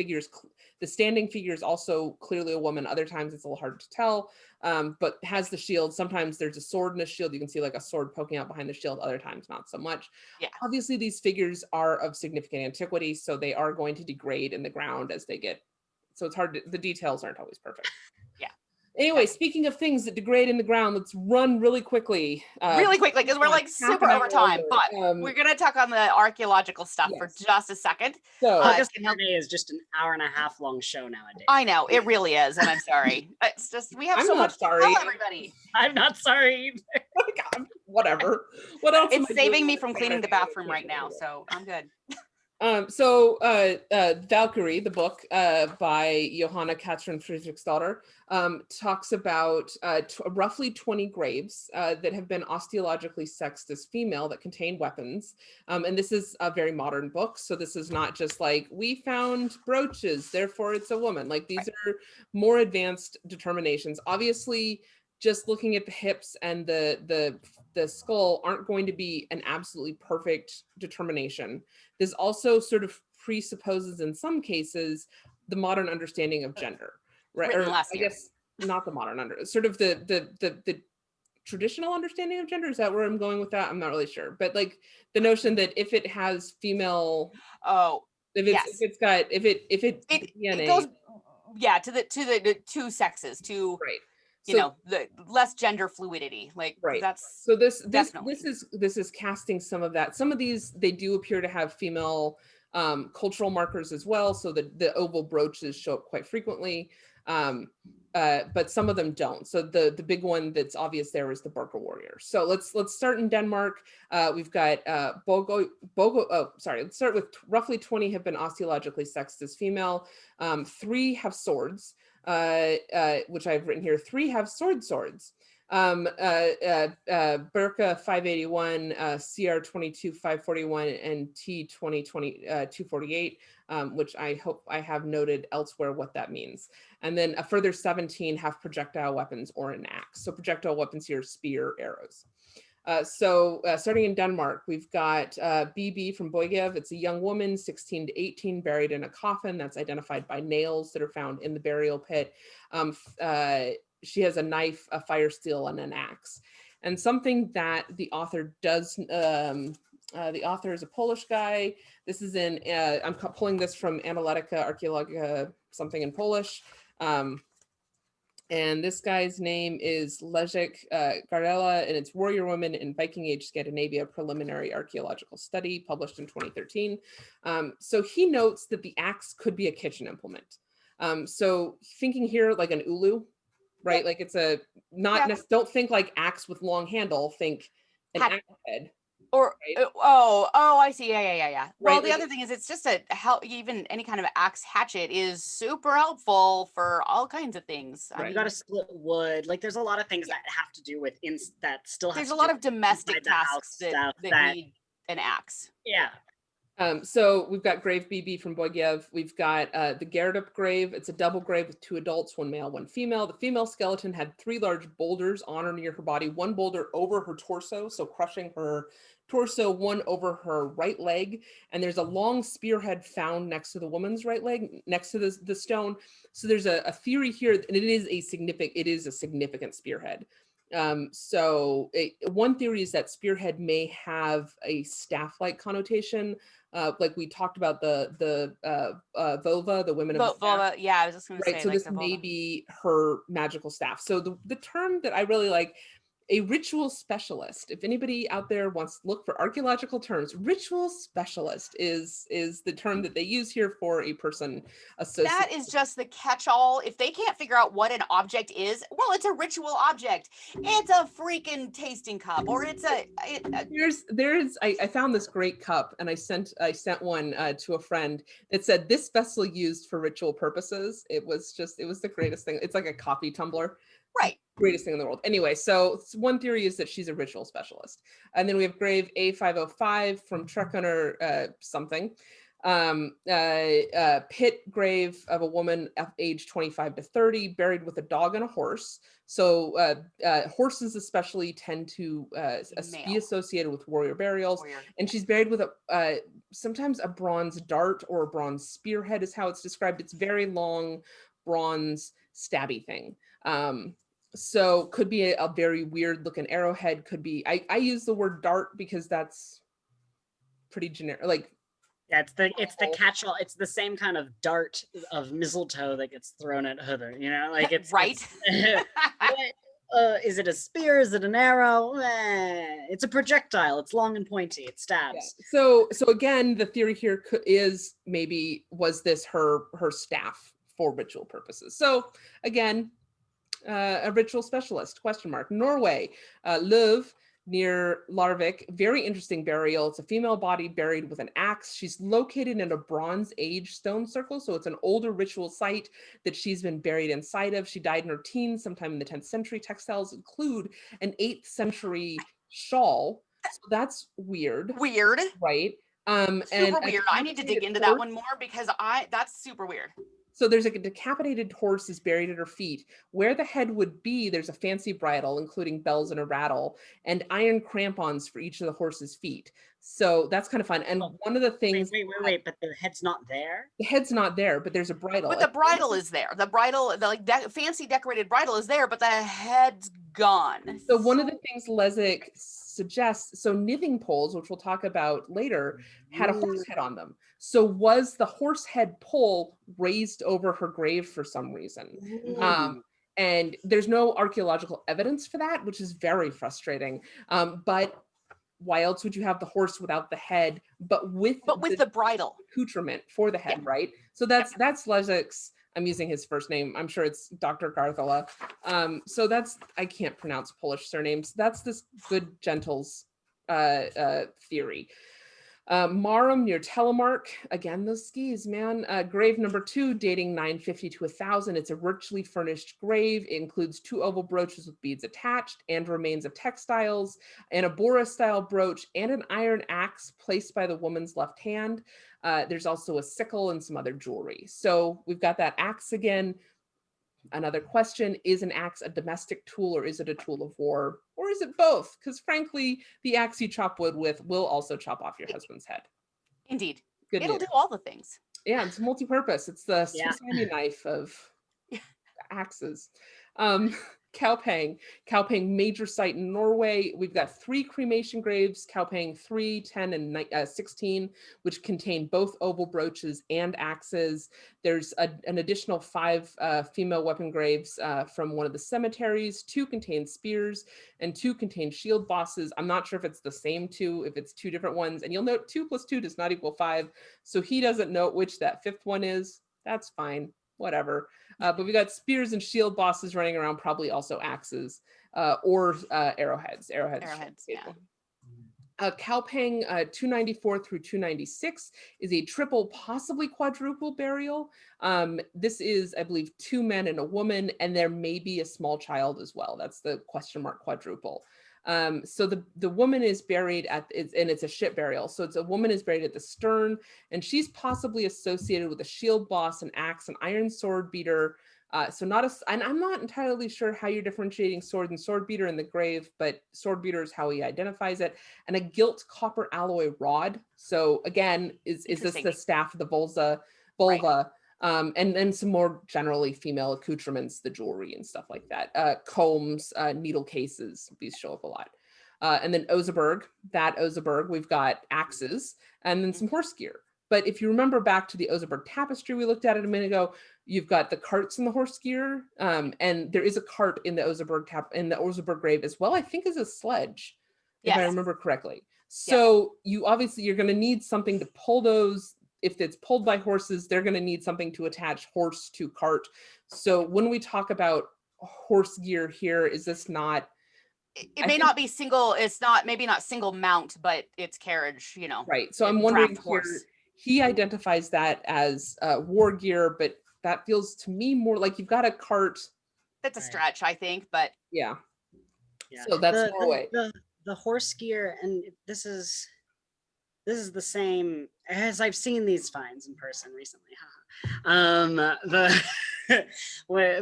standing figure is also clearly a woman. Other times it's a little hard to tell, but has the shield. Sometimes there's a sword in a shield. You can see like a sword poking out behind the shield. Other times not so much. Yeah. Obviously, these figures are of significant antiquity, so they are going to degrade in the ground as they get. So it's hard. The details aren't always perfect. Yeah. Anyway, speaking of things that degrade in the ground, let's run really quickly. Because we're like super over time, but we're gonna talk on the archaeological stuff for just a second. So August Saturday is just an hour and a half long show nowadays. I know it really is, and I'm sorry. It's just we have I'm so not much sorry. to tell everybody. I'm not sorry either. Oh my God, whatever. What else? am It's I saving doing me on from cleaning the Saturday? bathroom right now, so I'm good. Valkyrie, the book by Jóhanna Katrín Friðriksdóttir, talks about roughly 20 graves that have been osteologically sexed as female that contain weapons. And this is a very modern book. So this is not just like, we found brooches, therefore it's a woman. Like these are more advanced determinations. Obviously, just looking at the hips and the skull aren't going to be an absolutely perfect determination. This also sort of presupposes, in some cases, the modern understanding of gender, right? Or I guess not the modern sort of the traditional understanding of gender. Is that where I'm going with that? I'm not really sure, but like the notion that if it has female, if it goes, to the two sexes, right. You know, the less gender fluidity, like that's so this is casting some of that. Some of these they do appear to have female cultural markers as well, so the oval brooches show up quite frequently, but some of them don't. So the big one that's obvious there is the Burka warrior. So let's start in Denmark. We've got let's start with roughly 20 have been osteologically sexed as female. 3 have swords. Which I've written here. 3 have swords. Burka 581, CR 22 541, and T 2020 248, which I hope I have noted elsewhere what that means. And then a further 17 have projectile weapons or an axe. So projectile weapons here, spear, arrows. Starting in Denmark, we've got BB from Boygev. It's a young woman, 16 to 18, buried in a coffin that's identified by nails that are found in the burial pit. She has a knife, a fire steel, and an axe. And something that the author does, the author is a Polish guy. This is in, I'm pulling this from Analytica Archeologica, something in Polish. And this guy's name is Leszek Gardeła, and it's Warrior Woman in Viking Age Scandinavia Preliminary Archaeological Study, published in 2013. So he notes that the axe could be a kitchen implement. So thinking here like an ulu, right? Like it's a, don't think like axe with long handle, think an axe head. Or right? I see. Yeah. Well, Right, the other thing is it's just even any kind of axe hatchet is super helpful for all kinds of things. Right. You got to split wood. Like there's a lot of things that have to do with that still have there's to a lot do of domestic tasks that need an axe. Yeah. So we've got grave BB from Boygev. We've got the Gardeła grave. It's a double grave with 2 adults, 1 male, 1 female. The female skeleton had 3 large boulders on or near her body, 1 boulder over her torso, so crushing her torso, 1 over her right leg. And there's a long spearhead found next to the woman's right leg, next to the stone. So there's a theory here, and it is a significant spearhead. One theory is that spearhead may have a staff-like connotation. Like we talked about the Vova, the women of the staff. Vova, yeah, I was just going to say. So like this may be her magical staff. So the term that I really like a ritual specialist. If anybody out there wants to look for archaeological terms, ritual specialist is the term that they use here for a person associated. That is just the catch-all. If they can't figure out what an object is, well, it's a ritual object. It's a freaking tasting cup, or it's I found this great cup, and I sent one to a friend that said, "This vessel used for ritual purposes." It was the greatest thing. It's like a coffee tumbler. right. Greatest thing in the world. Anyway, so one theory is that she's a ritual specialist. And then we have grave A505 from Trek Hunter something. Pit grave of a woman of age 25 to 30, buried with a dog and a horse. So horses especially tend to be associated with warrior burials. And she's buried with sometimes a bronze dart or a bronze spearhead is how it's described. It's very long bronze stabby thing. So could be a very weird looking arrowhead, could be, I use the word dart because that's pretty generic, like. Yeah, it's the catch-all. It's the same kind of dart of mistletoe that gets thrown at Huther, you know, like it's right. Is it a spear? Is it an arrow? It's a projectile. It's long and pointy. It stabs. Yeah. So again, the theory here is maybe was this her staff for ritual purposes. So again, a ritual specialist, question mark. Norway, Løv near Larvik, very interesting burial. It's a female body buried with an axe. She's located in a Bronze Age stone circle, so it's an older ritual site that she's been buried inside of. She died in her teens, sometime in the 10th century. Textiles include an 8th century shawl, so that's weird. Weird. Right? Super weird. I need to dig into that one more because that's super weird. So there's a decapitated horse is buried at her feet. Where the head would be, there's a fancy bridle, including bells and a rattle, and iron crampons for each of the horse's feet. So that's kind of fun. And one of the things— Wait, but the head's not there? The head's not there, but there's a bridle. But the bridle is there. The bridle, the fancy decorated bridle is there, but the head's gone. So one of the things Leszek suggests, so knitting poles, which we'll talk about later, had a horse head on them. So was the horse head pole raised over her grave for some reason? And there's no archaeological evidence for that, which is very frustrating. But why else would you have the horse without the head, but with the bridle accoutrement for the head, right? So that's Leszek's. I'm using his first name. I'm sure it's Dr. Gardeła. So that's, I can't pronounce Polish surnames. That's this good gentle's theory. Marum near Telemark, again, those skis, man. Grave number 2, dating 950 to 1000. It's a richly furnished grave. It includes 2 oval brooches with beads attached and remains of textiles, and a Bora-style brooch and an iron axe placed by the woman's left hand. There's also a sickle and some other jewelry. So we've got that axe again. Another question, is an axe a domestic tool or is it a tool of war? Or is it both? Because frankly, the axe you chop wood with will also chop off your husband's head. Indeed. Good It'll news. do all the things. Yeah, it's multi-purpose. It's the Swiss Army knife of axes. Kaupang major site in Norway. We've got 3 cremation graves, Kaupang 3, 10, and 16, which contain both oval brooches and axes. There's an additional 5 female weapon graves from one of the cemeteries. 2 contain spears and 2 contain shield bosses. I'm not sure if it's the same 2, if it's 2 different ones. And you'll note 2 plus 2 does not equal 5. So he doesn't know which that 5th one is. That's fine. Whatever. But we got spears and shield bosses running around, probably also axes or arrowheads. Arrowheads, yeah. Kaupang 294 through 296 is a triple, possibly quadruple burial. This is, I believe, 2 men and a woman, and there may be a small child as well. That's the question mark quadruple. So the woman is buried and it's a ship burial. So it's a woman is buried at the stern, and she's possibly associated with a shield boss, an axe, an iron sword beater. And I'm not entirely sure how you're differentiating sword and sword beater in the grave, but sword beater is how he identifies it, and a gilt copper alloy rod. So again, is this the staff of the vulva? Right. And then some more generally female accoutrements, the jewelry and stuff like that. Combs, needle cases, these show up a lot. And then Oseberg, we've got axes and then some horse gear. But if you remember back to the Oseberg tapestry we looked at it a minute ago, you've got the carts in the horse gear, and there is a cart in the Oseberg grave as well, I think is a sledge, if I remember correctly. So you're going to need something to pull those. If it's pulled by horses, they're going to need something to attach horse to cart. So when we talk about horse gear here, is this not... It may not be single, it's not, maybe not single mount, but it's carriage, you know. Right. So I'm wondering here, he identifies that as war gear, but that feels to me more like you've got a cart. That's a stretch, I think, but Yeah. So that's Norway. The horse gear, and this is the same as I've seen these finds in person recently.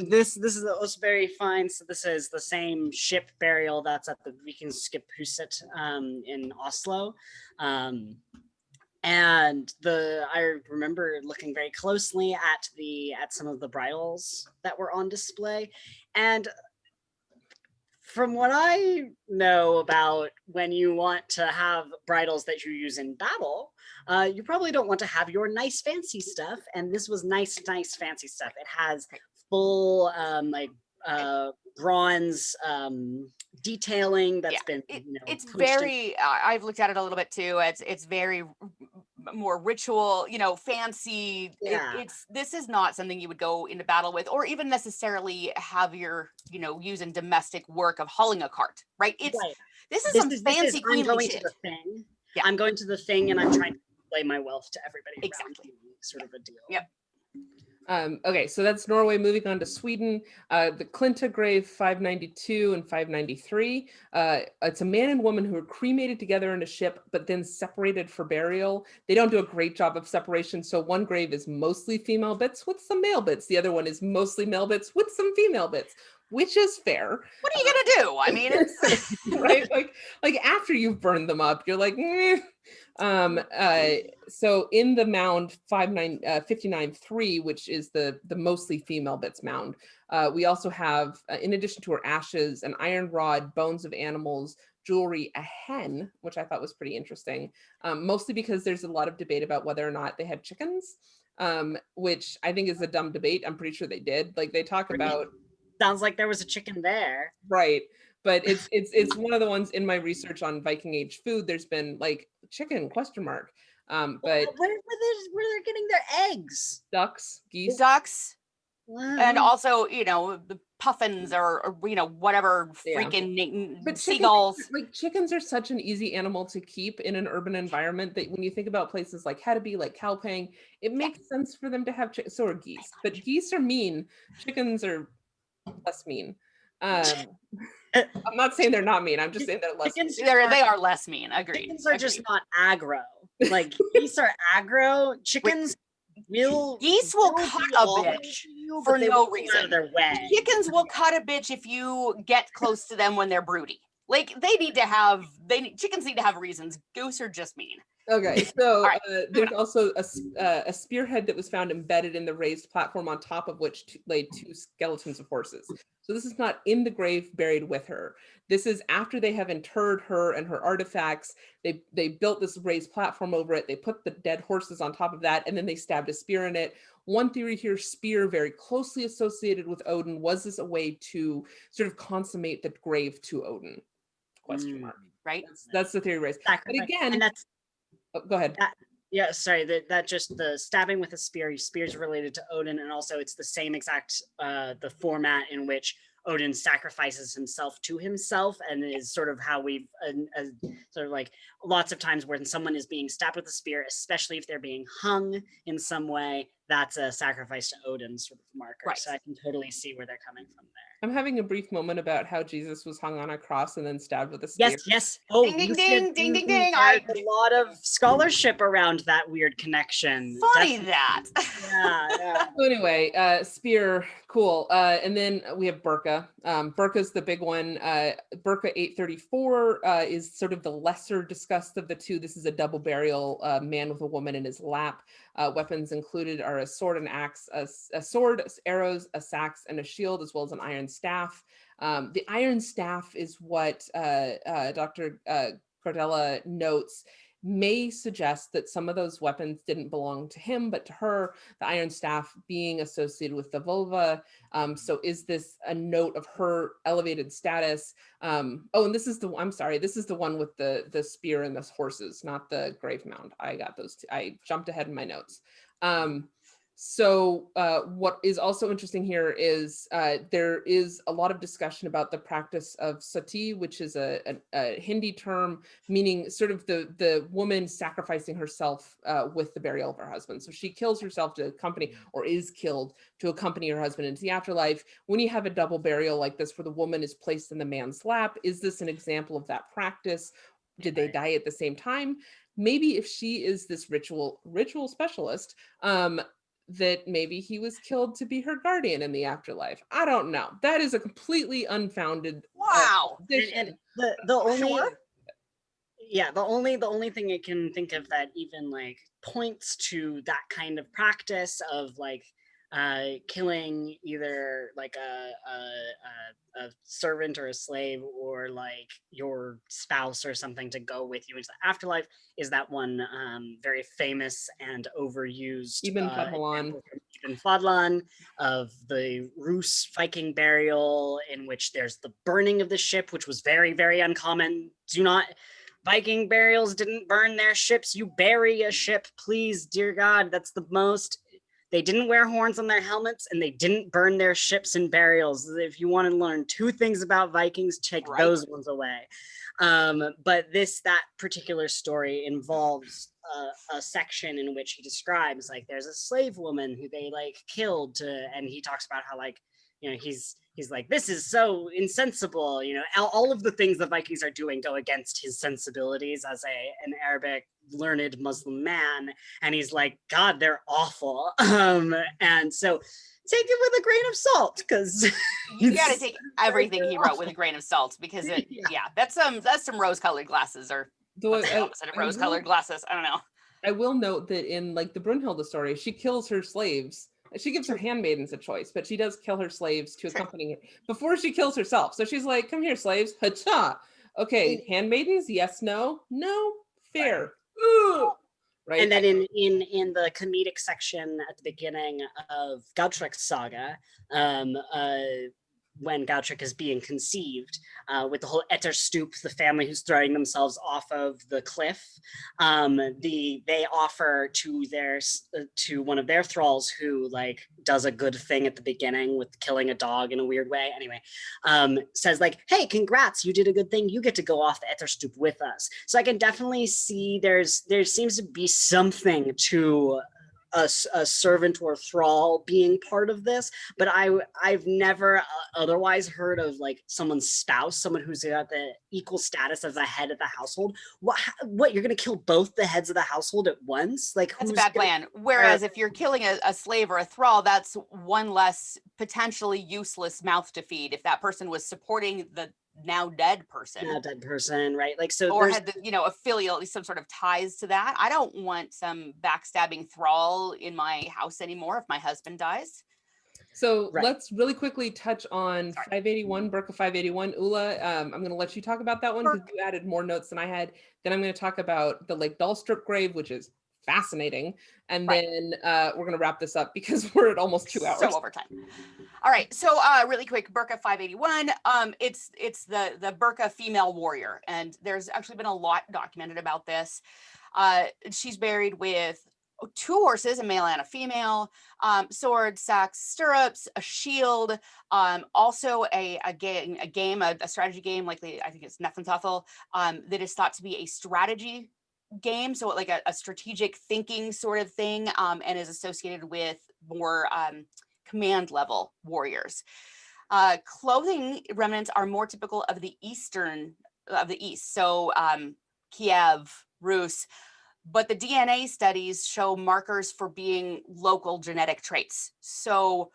This is the Osbury find. So this is the same ship burial that's at the Viking Skiphuset in Oslo. And I remember looking very closely at some of the bridles that were on display, and from what I know about when you want to have bridles that you use in battle, you probably don't want to have your nice fancy stuff. And this was nice fancy stuff. It has full bronze detailing that's been, it's very, I've looked at it a little bit too. It's very more ritual, fancy. This is not something you would go into battle with, or even necessarily have your, use in domestic work of hauling a cart, right? This is some fancy queenly shit. I'm going to the thing and I'm trying to display my wealth to everybody. Exactly. Sort of a deal. Yep. Okay, so that's Norway. Moving on to Sweden, the Klinta grave 592 and 593. It's a man and woman who are cremated together in a ship, but then separated for burial. They don't do a great job of separation. So one grave is mostly female bits with some male bits. The other one is mostly male bits with some female bits, which is fair. What are you gonna do? I mean, it's right? Like after you've burned them up, you're like, meh. So in the mound 59.3, which is the mostly female bits mound, we also have, in addition to her ashes, an iron rod, bones of animals, jewelry, a hen, which I thought was pretty interesting, mostly because there's a lot of debate about whether or not they had chickens, which I think is a dumb debate. I'm pretty sure they did. Like they talk about... Sounds like there was a chicken there. Right. But it's one of the ones in my research on Viking Age food. There's been like chicken ? But where they're getting their eggs? Ducks, geese, wow. And also the puffins or whatever freaking seagulls. Chickens are such an easy animal to keep in an urban environment that when you think about places like Hedeby, like Kalpang, it makes sense for them to have chickens. So are geese, but geese are mean. Chickens are less mean. I'm not saying they're not mean. I'm just saying they're less. They are less mean. Agreed. Chickens are just not aggro. Like geese are aggro. Chickens geese will cut a bitch for no reason. Their way. Chickens will cut a bitch if you get close to them when they're broody. Like chickens need to have reasons. Goose are just mean. Okay, so there's also a spearhead that was found embedded in the raised platform on top of which laid two skeletons of horses. So this is not in the grave buried with her. This is after they have interred her and her artifacts. They built this raised platform over it. They put the dead horses on top of that, and then they stabbed a spear in it. One theory here, spear very closely associated with Odin. Was this a way to sort of consummate the grave to Odin? Question mark. Right. That's the theory raised. But again, and that's go ahead. That just the stabbing with a spear. Spear's related to Odin, and also it's the same exact the format in which Odin sacrifices himself to himself, and is sort of how we've sort of like lots of times when someone is being stabbed with a spear, especially if they're being hung in some way, that's a sacrifice to Odin sort of marker. Right. So I can totally see where they're coming from there. I'm having a brief moment about how Jesus was hung on a cross and then stabbed with a spear. Yes. Oh, ding, ding. There's a lot of scholarship around that weird connection. Funny that. Yeah. So anyway, spear, cool. And then we have Burka. Burka's the big one. Burka 834 is sort of the lesser discussed of the two. This is a double burial, man with a woman in his lap. Weapons included are a sword and axe, a sword, arrows, a sax, and a shield, as well as an iron staff. The iron staff is what Dr. Gardeła notes may suggest that some of those weapons didn't belong to him, but to her, the iron staff being associated with the vulva. So is this a note of her elevated status? Oh, and this is I'm sorry, this is the one with the spear and the horses, not the grave mound. I got those two. I jumped ahead in my notes. So what is also interesting here is there is a lot of discussion about the practice of sati, which is a Hindi term meaning sort of the woman sacrificing herself with the burial of her husband. So she kills herself to accompany, or is killed to accompany her husband into the afterlife. When you have a double burial like this where the woman is placed in the man's lap, is this an example of that practice? Did they die at the same time? Maybe if she is this ritual specialist, that maybe he was killed to be her guardian in the afterlife. I don't know. That is a completely unfounded Wow. And the only Sure. yeah, the only thing I can think of that even like points to that kind of practice of like killing either like a servant or a slave or like your spouse or something to go with you into the afterlife is that one very famous and overused Ibn Fadlan. Ibn Fadlan of the Rus Viking burial, in which there's the burning of the ship, which was very, very uncommon. Viking burials didn't burn their ships. You bury a ship, please, dear God. That's the most. They didn't wear horns on their helmets, and they didn't burn their ships in burials. If you want to learn two things about Vikings, take those ones away. But that particular story involves a section in which he describes like there's a slave woman who they like killed and he talks about how like, you know, he's like, this is so insensible, you know, all of the things the Vikings are doing go against his sensibilities as an Arabic learned Muslim man, and he's like, God, they're awful. And so take it with a grain of salt, because you got to take everything he wrote with a grain of salt, because that's some rose-colored glasses, or what's the opposite of rose-colored glasses? I don't know. I will note that in like the Brunhilde story, she kills her slaves. She gives her handmaidens a choice, but she does kill her slaves to accompany her before she kills herself. So she's like, come here, slaves. Ha-cha. Okay, handmaidens, yes, no, fair. Ooh. Right. And then in the comedic section at the beginning of Gautreks saga, when Gautrek is being conceived, with the whole Etterstup, the family who's throwing themselves off of the cliff, they offer to one of their thralls who like does a good thing at the beginning with killing a dog in a weird way. Anyway, says like, "Hey, congrats, you did a good thing. You get to go off the Etterstup with us." So I can definitely see there seems to be something to a servant or thrall being part of this, but I've never otherwise heard of like someone's spouse, someone who's got the equal status as a head of the household. What you're gonna kill both the heads of the household at once? Like, that's a bad plan. Whereas if you're killing a slave or a thrall, that's one less potentially useless mouth to feed if that person was supporting the now dead person, right? Like, so, or had a filial, some sort of ties to that. I don't want some backstabbing thrall in my house anymore if my husband dies. So let's really quickly touch on 581, Burka 581. Ula, I'm going to let you talk about that one because you added more notes than I had. Then I'm going to talk about the Lake Dahlstrup grave, which is fascinating. And then we're going to wrap this up because we're at almost 2 hours. So over time. All right. So really quick, Burka 581. It's the Burka female warrior. And there's actually been a lot documented about this. She's buried with 2 horses, a male and a female, sword, sacks, stirrups, a shield, also a strategy game, likely I think it's Nefntothel, that is thought to be a strategy game, so like a strategic thinking sort of thing, and is associated with more command level warriors. Clothing remnants are more typical of the east, so Kiev, Rus, but the DNA studies show markers for being local genetic traits. So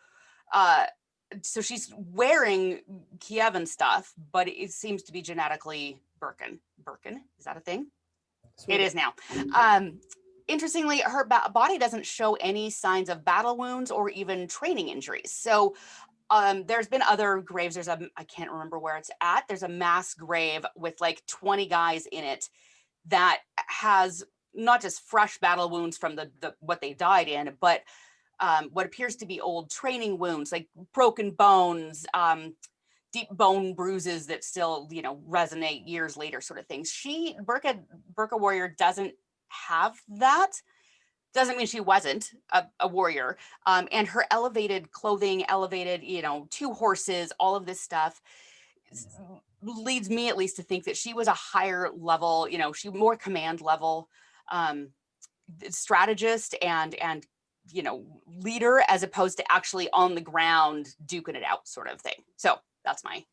she's wearing Kievan stuff, but it seems to be genetically Birken. Is that a thing? Sweet. It is now. Interestingly, her body doesn't show any signs of battle wounds or even training injuries. So there's been other graves. I can't remember where it's at. There's a mass grave with like 20 guys in it that has not just fresh battle wounds from the what they died in, but what appears to be old training wounds, like broken bones, deep bone bruises that still, you know, resonate years later, sort of things. Burka warrior doesn't have that. Doesn't mean she wasn't a warrior. And her elevated clothing, elevated, you know, 2 horses, all of this stuff leads me at least to think that she was a higher level, you know, she more command level strategist and you know, leader, as opposed to actually on the ground duking it out sort of thing. So that's my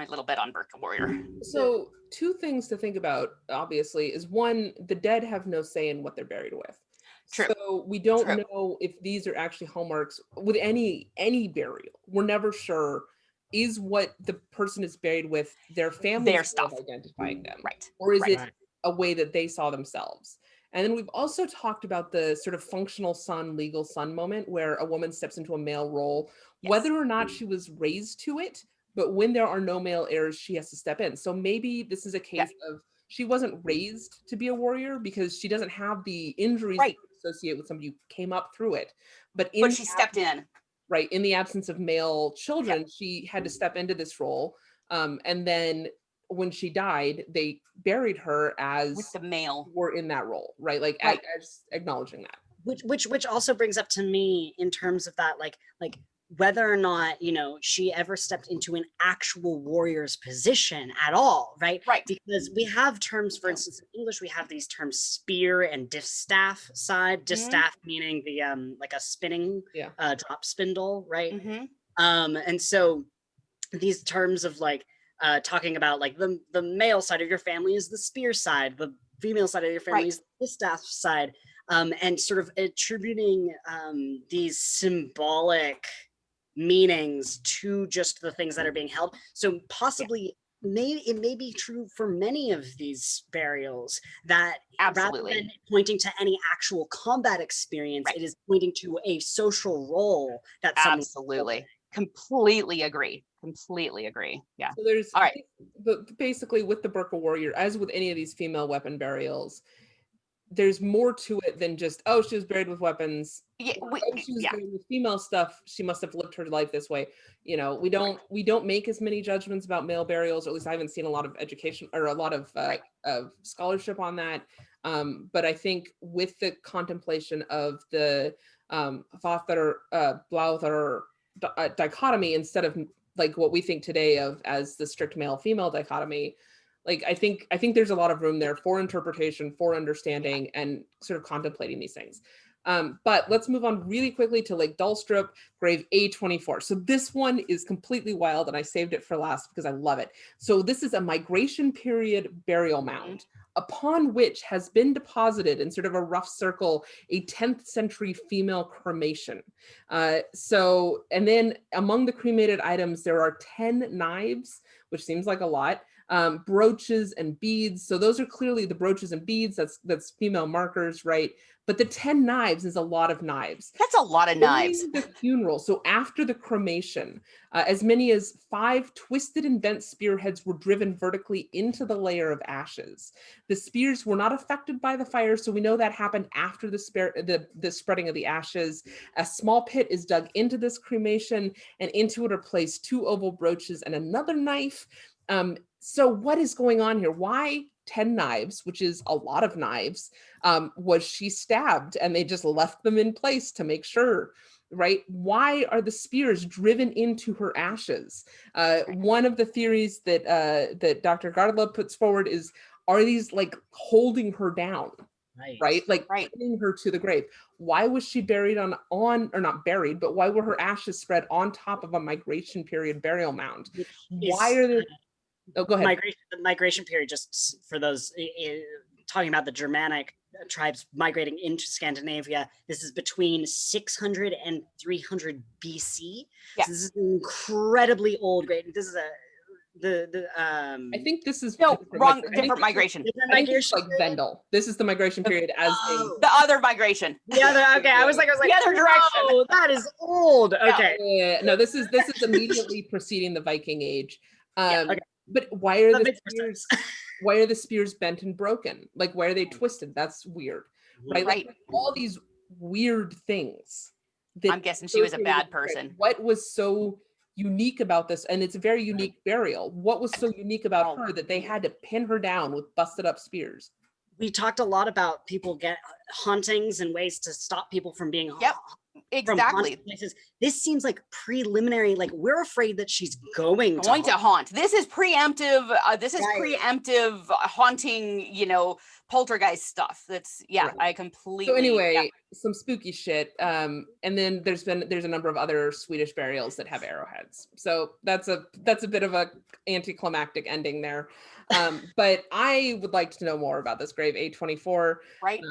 little bit on Burka warrior. So 2 things to think about, obviously, is one, the dead have no say in what they're buried with. True. So we don't True. know if these are actually hallmarks with any burial. We're never sure, is what the person is buried with their family's Their way of stuff. identifying them, Right. or is Right. it a way that they saw themselves? And then we've also talked about the sort of functional son, legal son moment where a woman steps into a male role, Yes. whether or not she was raised to it, but when there are no male heirs, she has to step in. So maybe this is a case of she wasn't raised to be a warrior because she doesn't have the injuries Right. associated with somebody who came up through it. But She stepped in. Right. In the absence of male children, she had to step into this role. And then when she died, they buried her as With the male. were in that role, right? Like Right. as acknowledging that. Which also brings up to me in terms of that, like whether or not, you know, she ever stepped into an actual warrior's position at all, right? Right. Because we have terms, for instance, in English, we have these terms spear and distaff side. Distaff meaning the like a spinning drop spindle, right? And so these terms of like talking about like the male side of your family is the spear side, the female side of your family is the distaff side, and sort of attributing these symbolic meanings to just the things that are being held. So possibly it may be true for many of these burials that rather than pointing to any actual combat experience, it is pointing to a social role that absolutely completely agree. Yeah. So there's all right. But basically with the Burka warrior, as with any of these female weapon burials, there's more to it than just, oh, she was buried with weapons. Yeah, She was buried with female stuff. She must have lived her life this way. You know, we don't make as many judgments about male burials, or at least I haven't seen a lot of education or a lot of scholarship on that. But I think with the contemplation of the Father Blauter dichotomy instead of like what we think today of as the strict male-female dichotomy, like I think there's a lot of room there for interpretation, for understanding, and sort of contemplating these things. But let's move on really quickly to Lake Dalstrup, grave A24. So this one is completely wild, and I saved it for last because I love it. So this is a migration period burial mound, upon which has been deposited in sort of a rough circle a 10th century female cremation. And then among the cremated items, there are 10 knives, which seems like a lot. Brooches and beads. So those are clearly the brooches and beads. That's female markers, right? But the 10 knives is a lot of knives. That's a lot of knives. During the funeral, so after the cremation, as many as 5 twisted and bent spearheads were driven vertically into the layer of ashes. The spears were not affected by the fire, so we know that happened after the spreading of the ashes. A small pit is dug into this cremation, and into it are placed 2 oval brooches and another knife. So what is going on here? Why 10 knives, which is a lot of knives? Was she stabbed and they just left them in place to make sure, right? Why are the spears driven into her ashes? One of the theories that Dr. Gardeła puts forward is, are these like holding her down? Right? Like pinning her to the grave. Why was she buried on or not buried, but why were her ashes spread on top of a migration period burial mound? Why are there... Oh, go ahead. The migration period, just for those talking about the Germanic tribes migrating into Scandinavia, this is between 600 and 300 BC. Yeah. So this is an incredibly old grade. This is I think this is different migration. Like Vendel. This is the migration period as the other migration. The other, okay. I was like the other direction. Oh, that is old. Okay. Yeah, no, this is immediately preceding the Viking Age. Okay. But why are the spears? Why are the spears bent and broken? Like, why are they twisted? That's weird, right? Right. Like all these weird things. That I'm guessing she was a bad person. What was so unique about this? And it's a very unique burial. What was so unique about her that they had to pin her down with busted up spears? We talked a lot about people get hauntings and ways to stop people from being Yep, from exactly. haunted places. This seems like preliminary, like we're afraid that she's going to haunt. This is preemptive. This is Right. preemptive haunting, poltergeist stuff. That's Right. I completely. So anyway, some spooky shit. And then there's a number of other Swedish burials that have arrowheads. So that's a bit of a anticlimactic ending there. But I would like to know more about this grave A24. Right.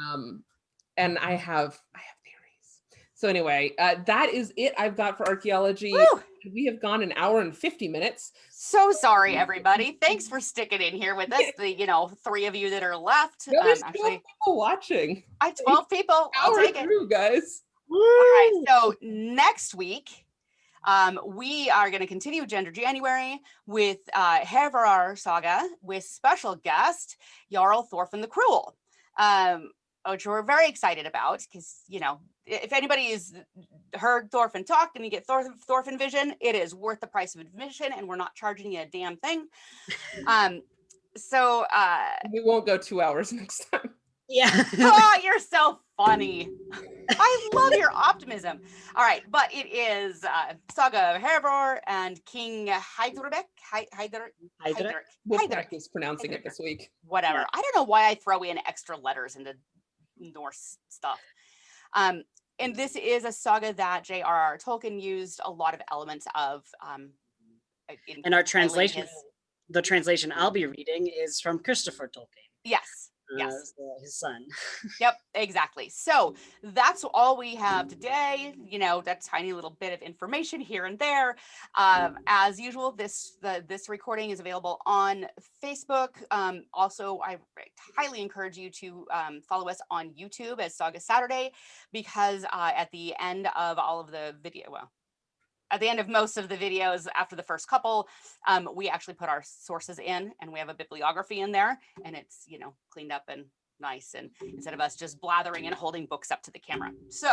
And I have theories. So anyway, that is it I've got for archaeology. Woo! We have gone an hour and 50 minutes. So sorry, everybody. Thanks for sticking in here with us. The 3 of you that are left. No, there's 12 people watching. 12 people. I'll take it. Through, guys. All right. So next week, we are going to continue Gender January with Hervarar Saga with special guest Jarl Thorfinn the Cruel, which we're very excited about because, if anybody's heard Thorfinn talk and you get Thorfinn vision, it is worth the price of admission and we're not charging you a damn thing. So we won't go 2 hours next time. Yeah. Oh, you're so funny. I love your optimism. All right, but it is Saga of Hervor and King Heidrek. We'll practice pronouncing it this week. Whatever. Yeah. I don't know why I throw in extra letters into Norse stuff. And this is a saga that J.R.R. Tolkien used a lot of elements of. And our translation, the translation I'll be reading is from Christopher Tolkien. Yes. Yes. His son. Yep, exactly. So that's all we have today. That tiny little bit of information here and there. As usual, this recording is available on Facebook. Also, I highly encourage you to follow us on YouTube as Saga Saturday, because at the end of all of the at the end of most of the videos after the first couple, we actually put our sources in and we have a bibliography in there and it's, cleaned up and nice. And instead of us just blathering and holding books up to the camera. So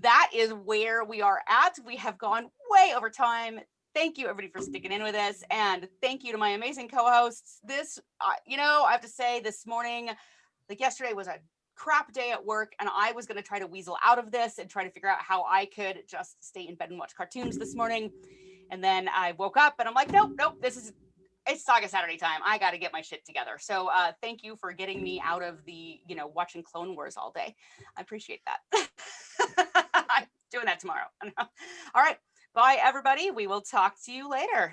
that is where we are at. We have gone way over time. Thank you everybody for sticking in with us. And thank you to my amazing co-hosts. This, I have to say this morning, like yesterday was a crap day at work and I was going to try to weasel out of this and try to figure out how I could just stay in bed and watch cartoons this morning. And then I woke up and I'm like, nope, it's Saga Saturday time. I got to get my shit together. So thank you for getting me out of the, watching Clone Wars all day. I appreciate that. I'm doing that tomorrow. All right. Bye, everybody. We will talk to you later.